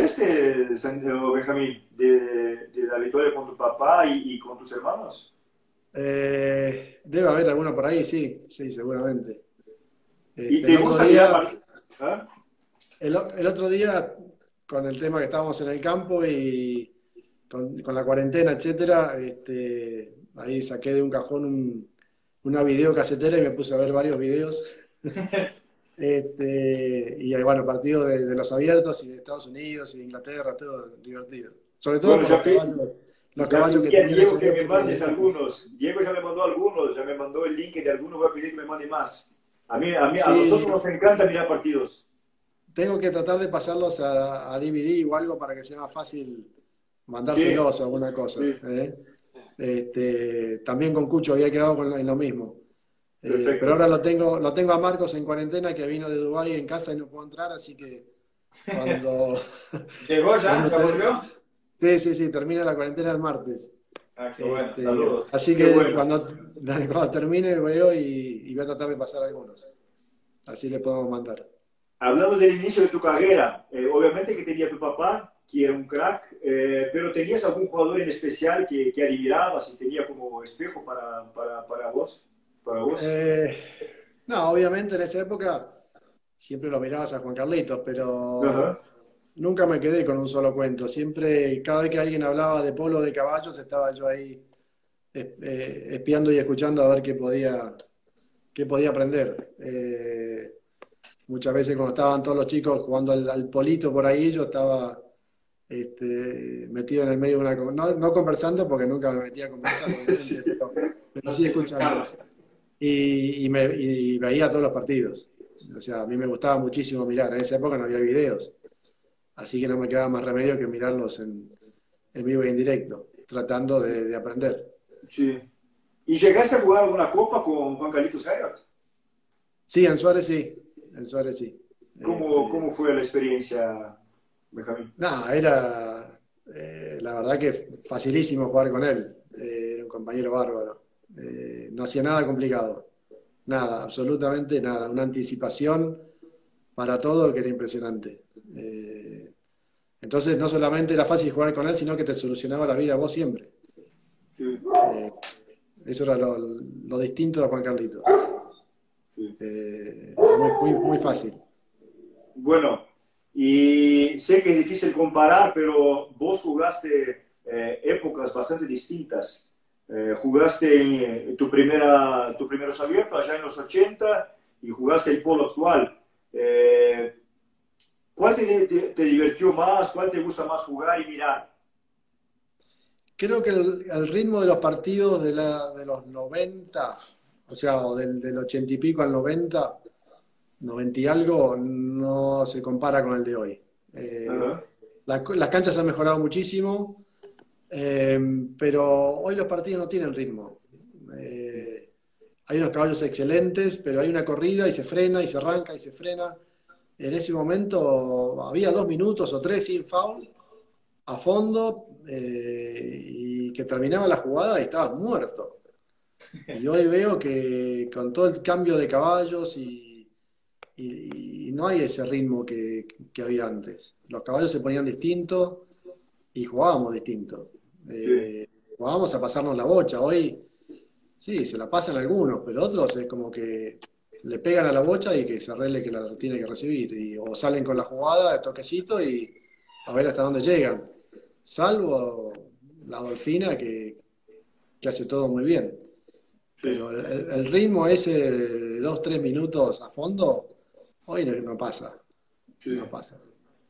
Benjamín, de la victoria con tu papá y con tus hermanos? Debe haber alguno por ahí, sí, seguramente. ¿Y El te otro gusta mirar día, partidos? ¿Ah? el otro día, con el tema que estábamos en el campo y con la cuarentena, etcétera, ahí saqué de un cajón una videocasetera y me puse a ver varios videos. Y bueno, partidos de los abiertos y de Estados Unidos y de Inglaterra, todo divertido. Sobre todo Bueno, por los ya caballos que pedí a tenía en Diego esa que me época. mandes algunos. Diego ya me mandó algunos, ya me mandó el link de algunos, voy a pedir que me mande más. A nosotros Sí, nos encanta mirar partidos. tengo que tratar de pasarlos a DVD o algo para que sea más fácil Sí, mandárselos o alguna cosa. sí, También con Cucho había quedado en lo mismo. Pero perfecto. ahora lo tengo a Marcos en cuarentena, que vino de Dubái en casa y no puedo entrar, así que cuando, ¿Llegó ya? cuando ¿Ya volvió? sí, termina la cuarentena el martes. Ah, qué bueno, saludos. Así Qué que bueno. cuando termine veo y voy a tratar de pasar algunos. Así le podemos mandar. Hablando del inicio de tu carrera, obviamente que tenía tu papá, que era un crack, pero ¿tenías algún jugador en especial que admirabas y tenía como espejo para vos? Para vos? Eh, no, obviamente en esa época siempre lo mirabas a Juan Carlitos, Ajá. pero nunca me quedé con un solo cuento. Siempre, cada vez que alguien hablaba de polo de caballos, estaba yo ahí espiando y escuchando a ver qué podía aprender. Muchas veces cuando estaban todos los chicos jugando al polito por ahí, yo estaba metido en el medio de no conversando porque nunca me metía a conversar, Sí. obviamente, pero No sí te escuchando. escuchamos. Y veía todos los partidos. O sea, a mí me gustaba muchísimo mirar. En esa época no había videos, así que no me quedaba más remedio que mirarlos en vivo y en directo, tratando de aprender. Sí. ¿Y llegaste a jugar alguna copa con Juan Carlitos Gayot? Sí, en Suárez sí. En Suárez sí. ¿Cómo fue la experiencia, Benjamín? Nada, era la verdad que facilísimo jugar con él. Era un compañero bárbaro. No hacía nada complicado. Nada, absolutamente nada. Una anticipación para todo que era impresionante. Entonces no solamente era fácil jugar con él, sino que te solucionaba la vida a vos siempre. Sí, Eh, Eso era lo distinto de Juan Carlitos. sí. Muy fácil. Bueno, y sé que es difícil comparar, pero vos jugaste épocas bastante distintas. Jugaste tus primeros abiertos allá en los 80 y jugaste el polo actual. ¿Cuál te divirtió más? ¿Cuál te gusta más jugar y mirar? Creo que el ritmo de los partidos de los 90, o sea, o del 80 y pico al 90 y algo, no se compara con el de hoy. Ajá. Las canchas han mejorado muchísimo, pero hoy los partidos no tienen ritmo. Hay unos caballos excelentes, pero hay una corrida y se frena y se arranca y se frena. En ese momento había 2 minutos o 3 sin foul a fondo y que terminaba la jugada y estaba muerto. Y hoy veo que con todo el cambio de caballos y no hay ese ritmo que había antes. Los caballos se ponían distintos y jugábamos distinto. Sí, Jugábamos a pasarnos la bocha. Hoy sí, se la pasan algunos, pero otros es como que le pegan a la bocha y que se arregle que la tiene que recibir. O salen con la jugada de toquecito y a ver hasta dónde llegan. Salvo la Dolfina, que hace todo muy bien. Sí. Pero el ritmo ese de 2, 3 minutos a fondo, hoy no pasa. Sí. No pasa.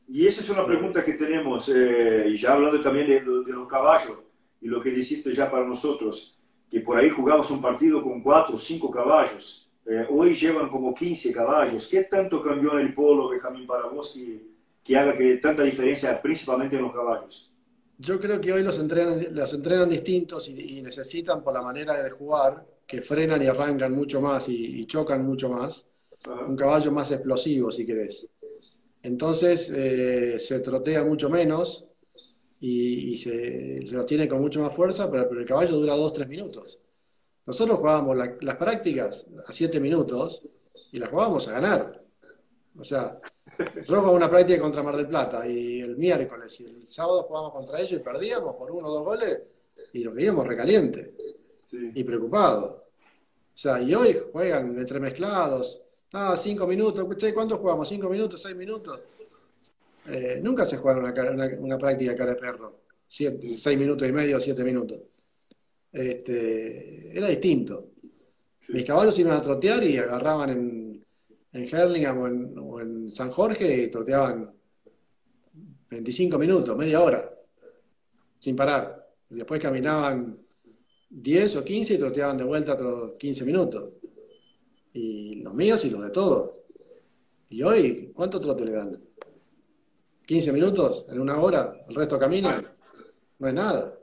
Y esa es una pregunta que tenemos, y ya hablando también de los caballos, y lo que dijiste ya para nosotros, que por ahí jugamos un partido con 4 o 5 caballos, hoy llevan como 15 caballos. ¿Qué tanto cambió en el polo, Benjamín, para vos que haga que tanta diferencia, principalmente en los caballos? Yo creo que hoy los entrenan distintos y necesitan, por la manera de jugar, que frenan y arrancan mucho más y chocan mucho más, Ajá. un caballo más explosivo, si querés. Entonces se trotea mucho menos y se lo tiene con mucho más fuerza, pero el caballo dura 2, 3 minutos. Nosotros jugábamos las prácticas a 7 minutos y las jugábamos a ganar. O sea, nosotros jugamos una práctica contra Mar del Plata y el miércoles y el sábado jugábamos contra ellos y perdíamos por 1 o 2 goles y lo veíamos recaliente Sí. y preocupados. O sea, y hoy juegan entremezclados. 5 minutos. Che, ¿cuánto jugamos? ¿5 minutos? ¿6 minutos? Nunca se juega una práctica cara de perro. 6 minutos y medio, 7 minutos. Era distinto. Sí. Mis caballos iban a trotear y agarraban en Hurlingham o en San Jorge y troteaban 25 minutos, media hora, sin parar. Y después caminaban 10 o 15 y troteaban de vuelta otros 15 minutos. Y los míos y los de todos. Y hoy, ¿cuánto trote le dan? ¿15 minutos? ¿En 1 hora? ¿El resto camina? No es nada.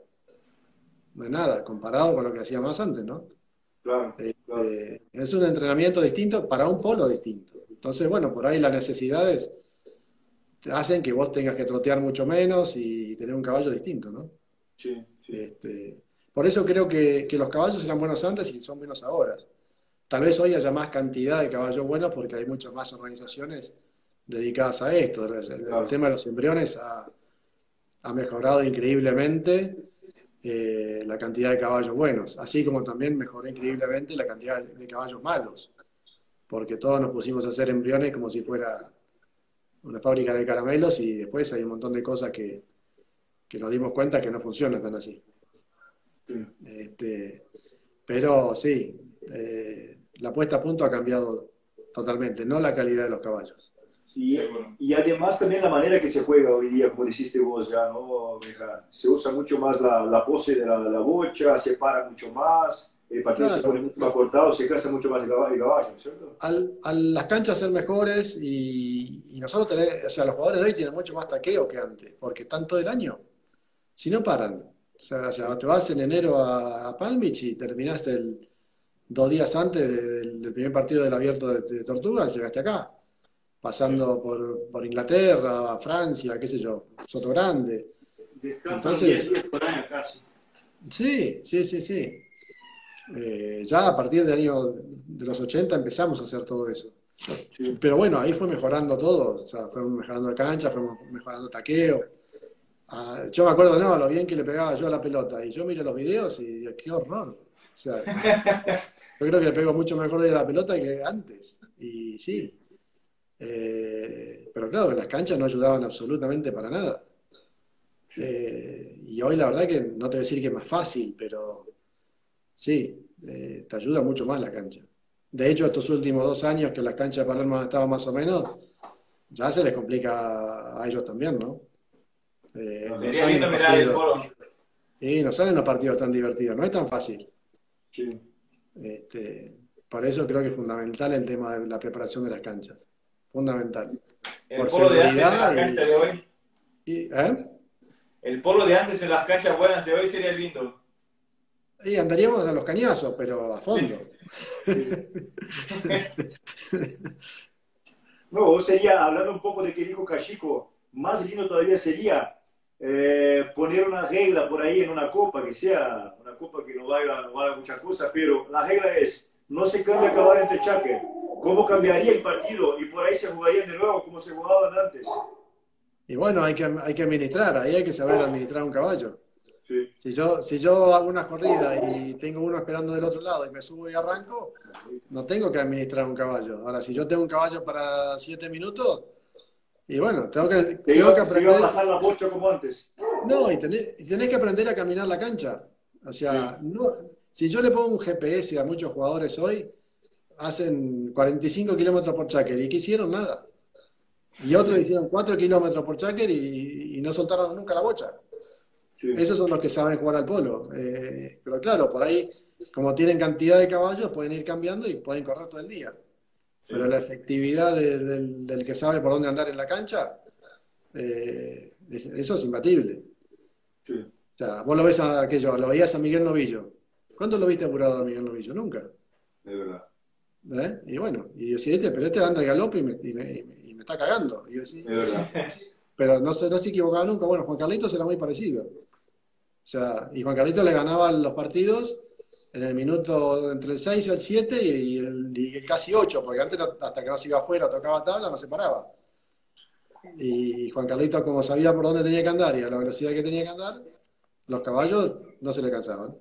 No es nada, comparado con lo que hacíamos antes, ¿no? Claro, claro. Es un entrenamiento distinto para un polo distinto. Entonces, bueno, por ahí las necesidades te hacen que vos tengas que trotear mucho menos y tener un caballo distinto, ¿no? Sí, sí. Por eso creo que los caballos eran buenos antes y son buenos ahora. Tal vez hoy haya más cantidad de caballos buenos porque hay muchas más organizaciones dedicadas a esto. El tema de los embriones ha mejorado increíblemente la cantidad de caballos buenos, así como también mejoró increíblemente la cantidad de caballos malos, porque todos nos pusimos a hacer embriones como si fuera una fábrica de caramelos y después hay un montón de cosas que nos dimos cuenta que no funcionan tan así. Pero sí, la puesta a punto ha cambiado totalmente, no la calidad de los caballos. Y además también la manera que se juega hoy día, como dijiste vos ya, ¿no, Benja? Se usa mucho más la pose de la bocha, se para mucho más, el partido se pone mucho más cortado, se cansa mucho más el caballo, ¿cierto? A las canchas ser mejores y nosotros tener, o sea, los jugadores de hoy tienen mucho más taqueo que antes, porque están todo el año, si no paran. O sea, te vas en enero a Palm Beach y terminaste 2 días antes del primer partido del Abierto de Tortuga, llegaste acá, pasando por Inglaterra, Francia, qué sé yo, Sotogrande. Descansan 10 días por año casi. Sí. Ya a partir de los 80 empezamos a hacer todo eso. Sí. Pero bueno, ahí fue mejorando todo, o sea, fue mejorando la cancha, fue mejorando taqueo. Yo me acuerdo, lo bien que le pegaba yo a la pelota, y yo miro los videos y qué horror. O sea, yo creo que le pego mucho mejor de la pelota que antes. Y sí. Pero claro, las canchas no ayudaban absolutamente para nada. Y hoy la verdad que no te voy a decir que es más fácil, pero sí, te ayuda mucho más la cancha. De hecho, estos últimos 2 años que las canchas de Palermo estaban más o menos, ya se les complica a ellos también, ¿no? Sería lindo mirar el foro. Y no salen los partidos tan divertidos, no es tan fácil. Sí. Por eso creo que es fundamental el tema de la preparación de las canchas. Fundamental. El polo de antes en las canchas de hoy. El polo de antes en las canchas buenas de hoy sería lindo. Y andaríamos a los cañazos, pero a fondo. No, sería, hablando un poco de que dijo Cachico, más lindo todavía sería poner una regla por ahí en una copa, que sea una copa que no valga muchas cosas, pero la regla es, no se cambia caballo entre chaque. ¿Cómo cambiaría el partido? Y por ahí se jugarían de nuevo como se jugaban antes. Y bueno, hay que administrar, ahí hay que saber administrar un caballo. Sí. Si yo hago una corrida y tengo uno esperando del otro lado y me subo y arranco, no tengo que administrar un caballo. Ahora, si yo tengo un caballo para 7 minutos, y bueno, tengo que aprender. Se iba a pasar la bocha como antes. No, y tenés que aprender a caminar la cancha. O sea, no, si yo le pongo un GPS a muchos jugadores hoy, hacen 45 kilómetros por cháquer. ¿Y qué hicieron? Nada. Y otros hicieron 4 kilómetros por cháquer y no soltaron nunca la bocha. Sí. Esos son los que saben jugar al polo. Pero claro, por ahí, como tienen cantidad de caballos, pueden ir cambiando y pueden correr todo el día. Sí. Pero la efectividad del que sabe por dónde andar en la cancha, eso es imbatible. Sí. O sea, vos lo ves lo veías a Miguel Novillo. ¿Cuándo lo viste apurado a Miguel Novillo? Nunca. Es verdad. Y bueno, y decís, pero este anda de galope y me está cagando. Y yo decía, Es verdad. pero no se equivocaba nunca. Bueno, Juan Carlitos era muy parecido. O sea, y Juan Carlitos le ganaba los partidos en el minuto entre el 6 y el 7 y el casi 8, porque antes hasta que no se iba afuera, tocaba tabla, no se paraba. Y Juan Carlitos, como sabía por dónde tenía que andar y a la velocidad que tenía que andar, los caballos no se le cansaban.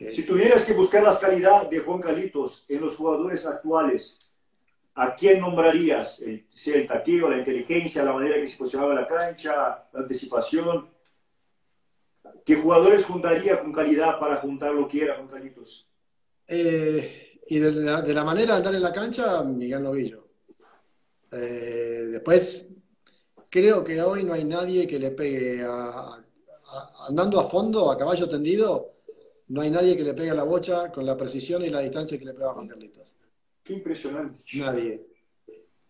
Si tuvieras que buscar las calidades de Juan Carlitos en los jugadores actuales, ¿a quién nombrarías? ¿Sea el taqueo, la inteligencia, la manera que se posicionaba en la cancha, la anticipación? ¿Qué jugadores juntaría con calidad para juntar lo que era Juan Carlitos? Y de la manera de andar en la cancha, Miguel Novillo. Después, creo que hoy no hay nadie que le pegue andando a fondo, a caballo tendido, no hay nadie que le pegue a la bocha con la precisión y la distancia que le pega a Juan Carlitos. Qué impresionante. Nadie.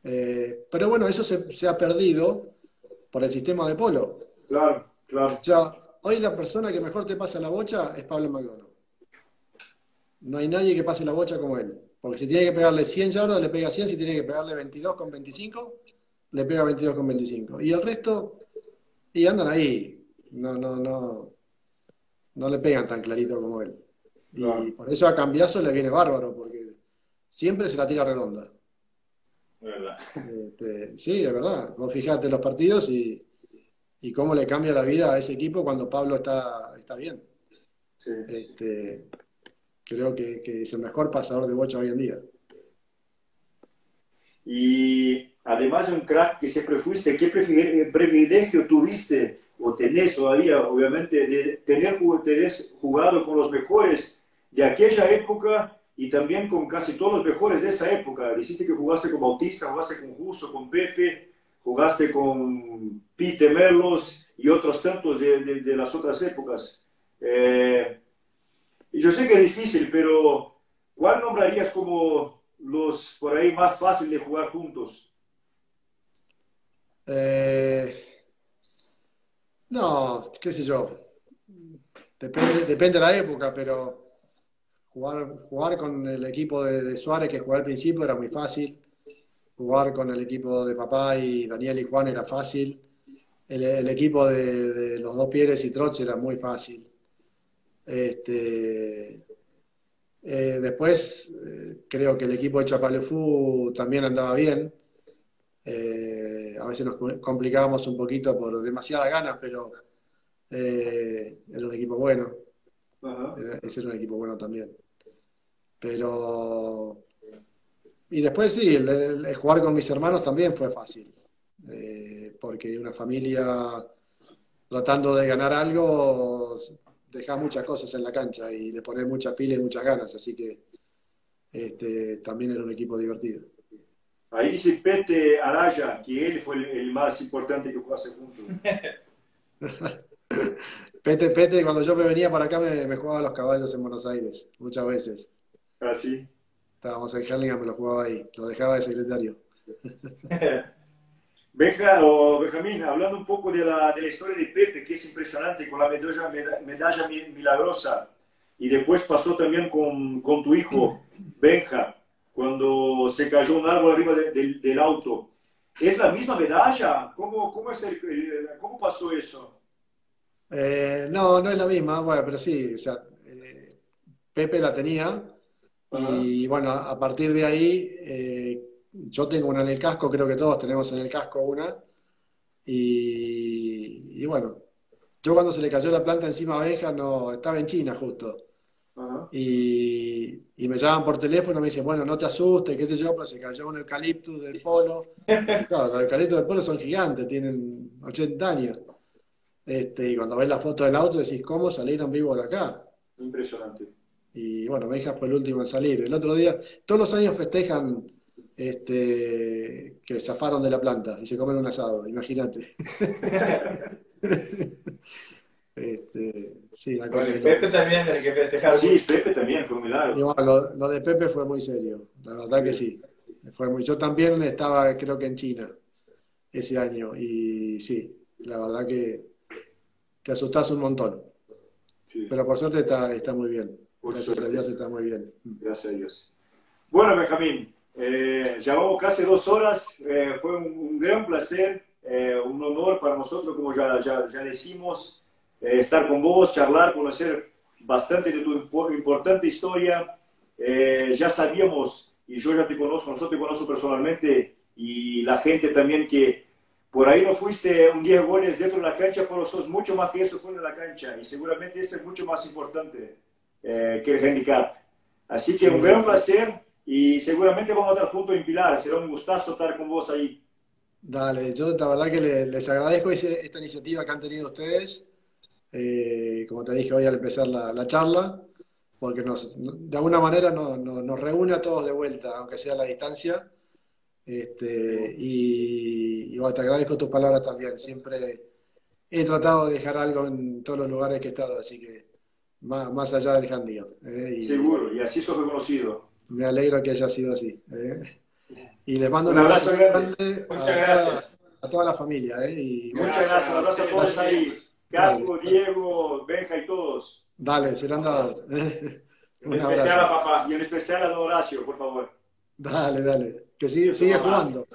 Pero bueno, eso se ha perdido por el sistema de polo. Claro, claro. O sea, hoy la persona que mejor te pasa la bocha es Pablo McDonald. No hay nadie que pase la bocha como él. Porque si tiene que pegarle 100 yardas, le pega 100. Si tiene que pegarle 22 con 25, le pega 22 con 25. Y el resto, y andan ahí. No le pegan tan clarito como él. Claro. Y por eso a Cambiaso le viene bárbaro, porque siempre se la tira redonda. ¿Verdad? Sí, es verdad. Vos fijate los partidos y cómo le cambia la vida a ese equipo cuando Pablo está bien. Sí. Creo que es el mejor pasador de bocha hoy en día. Y además de un crack que siempre fuiste, ¿qué privilegio tuviste o tenés todavía, obviamente, de tener jugado con los mejores de aquella época y también con casi todos los mejores de esa época? Dijiste que jugaste con Bautista, jugaste con Justo, con Pepe, jugaste con Pete Merlos y otros tantos de las otras épocas. Y yo sé que es difícil, pero ¿cuál nombrarías como los por ahí más fácil de jugar juntos? No, qué sé yo. Depende de la época, pero jugar con el equipo de Suárez que jugaba al principio era muy fácil. Jugar con el equipo de Papá y Daniel y Juan era fácil. El equipo de los dos Pieres y Trotz era muy fácil. Después creo que el equipo de Chapalefú también andaba bien. A veces nos complicábamos un poquito por demasiadas ganas, pero era un equipo bueno. Ese era un equipo bueno también. Pero... Y después sí, el jugar con mis hermanos también fue fácil. Porque una familia tratando de ganar algo, dejás muchas cosas en la cancha y le ponés mucha pila y muchas ganas, así que también era un equipo divertido. Ahí dice Pete Araya que él fue el más importante que jugaste juntos. Pete, cuando yo me venía para acá me jugaba los caballos en Buenos Aires, muchas veces. ¿Ah, sí? Estábamos en Hurlingham, me lo jugaba ahí, lo dejaba de secretario. Benjamín, hablando un poco de la historia de Pepe, que es impresionante, con la medalla milagrosa, y después pasó también con tu hijo, Benja, cuando se cayó un árbol arriba del auto. ¿Es la misma medalla? ¿Cómo pasó eso? No es la misma, bueno, pero sí, o sea, Pepe la tenía, y bueno, a partir de ahí... yo tengo una en el casco, creo que todos tenemos en el casco una. Y bueno, yo cuando se le cayó la planta encima a Benja, no, estaba en China justo. Y me llaman por teléfono, me dicen, bueno, no te asustes, qué sé yo, pero se cayó un eucaliptus del polo. Claro, los eucaliptus del polo son gigantes, tienen 80 años. Y cuando ves la foto del auto decís, ¿cómo salieron vivos de acá? Impresionante. Y bueno, Benja fue el último en salir. El otro día, todos los años festejan que zafaron de la planta y se comen un asado, imagínate. Sí, una cosa Bueno, de y Pepe locos. también tiene que festejar Sí, mucho. Pepe también fue un Y milagro. bueno, lo de Pepe fue muy serio, la verdad que sí. Yo también estaba, creo que en China ese año, y sí, la verdad que te asustás un montón. Sí, Pero por suerte está muy bien. por Gracias a suerte. Dios está muy bien. Gracias a Dios. Bueno, Benjamín, ya vamos casi 2 horas. Fue un gran placer, un honor para nosotros, como ya decimos, estar con vos, charlar, conocer bastante de tu importante historia. Ya sabíamos, y yo ya te conozco, nosotros te conozco personalmente, y la gente también que por ahí no fuiste un 10 goles dentro de la cancha, pero sos mucho más que eso fuera de la cancha, y seguramente eso es mucho más importante que el handicap. Así que Sí, un gran placer y seguramente vamos a estar juntos en Pilar. Será un gustazo estar con vos ahí. dale, yo la verdad que les agradezco esta iniciativa que han tenido ustedes, como te dije hoy al empezar la charla, porque de alguna manera nos reúne a todos de vuelta, aunque sea a la distancia. Y bueno, te agradezco tus palabras también. Siempre he tratado de dejar algo en todos los lugares que he estado, así que más allá del handicap. Y bueno, Seguro, y así sos reconocido. me alegro que haya sido así. Y les mando Un un abrazo abrazo grande. grande Muchas gracias. a toda la familia. Y bueno, Muchas gracias. Un abrazo a todos ahí. dale, Caco, Diego, Benja y todos. dale, serán dados. En Un especial a abrazo. papá. Y en especial a don Horacio, por favor. Dale. Que sigue jugando.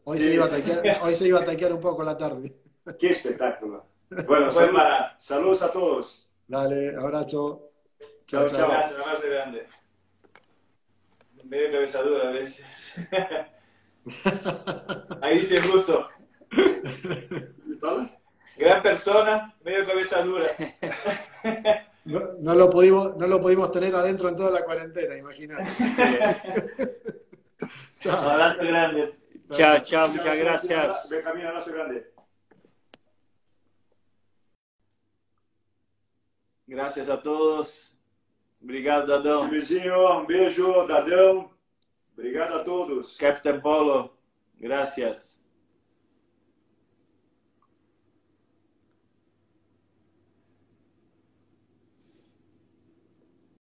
Hoy Sí, se iba a sí. taquear, hoy se iba a taquear un poco la tarde. Qué espectáculo. Bueno, Buen para. saludos a todos. Dale, abrazo. Chao, Chao. chao. Gracias, un abrazo grande. Medio cabezadura a veces. Ahí dice el ruso. Gran persona, medio cabeza dura. No lo pudimos tener adentro en toda la cuarentena, imagínate. Un Chao. abrazo grande. Chao, muchas gracias. Benjamín, abrazo grande. Gracias a todos. Obrigado, Dadão. Chimezinho, um beijo, Dadão. Obrigado a todos. Capitão Polo, gracias.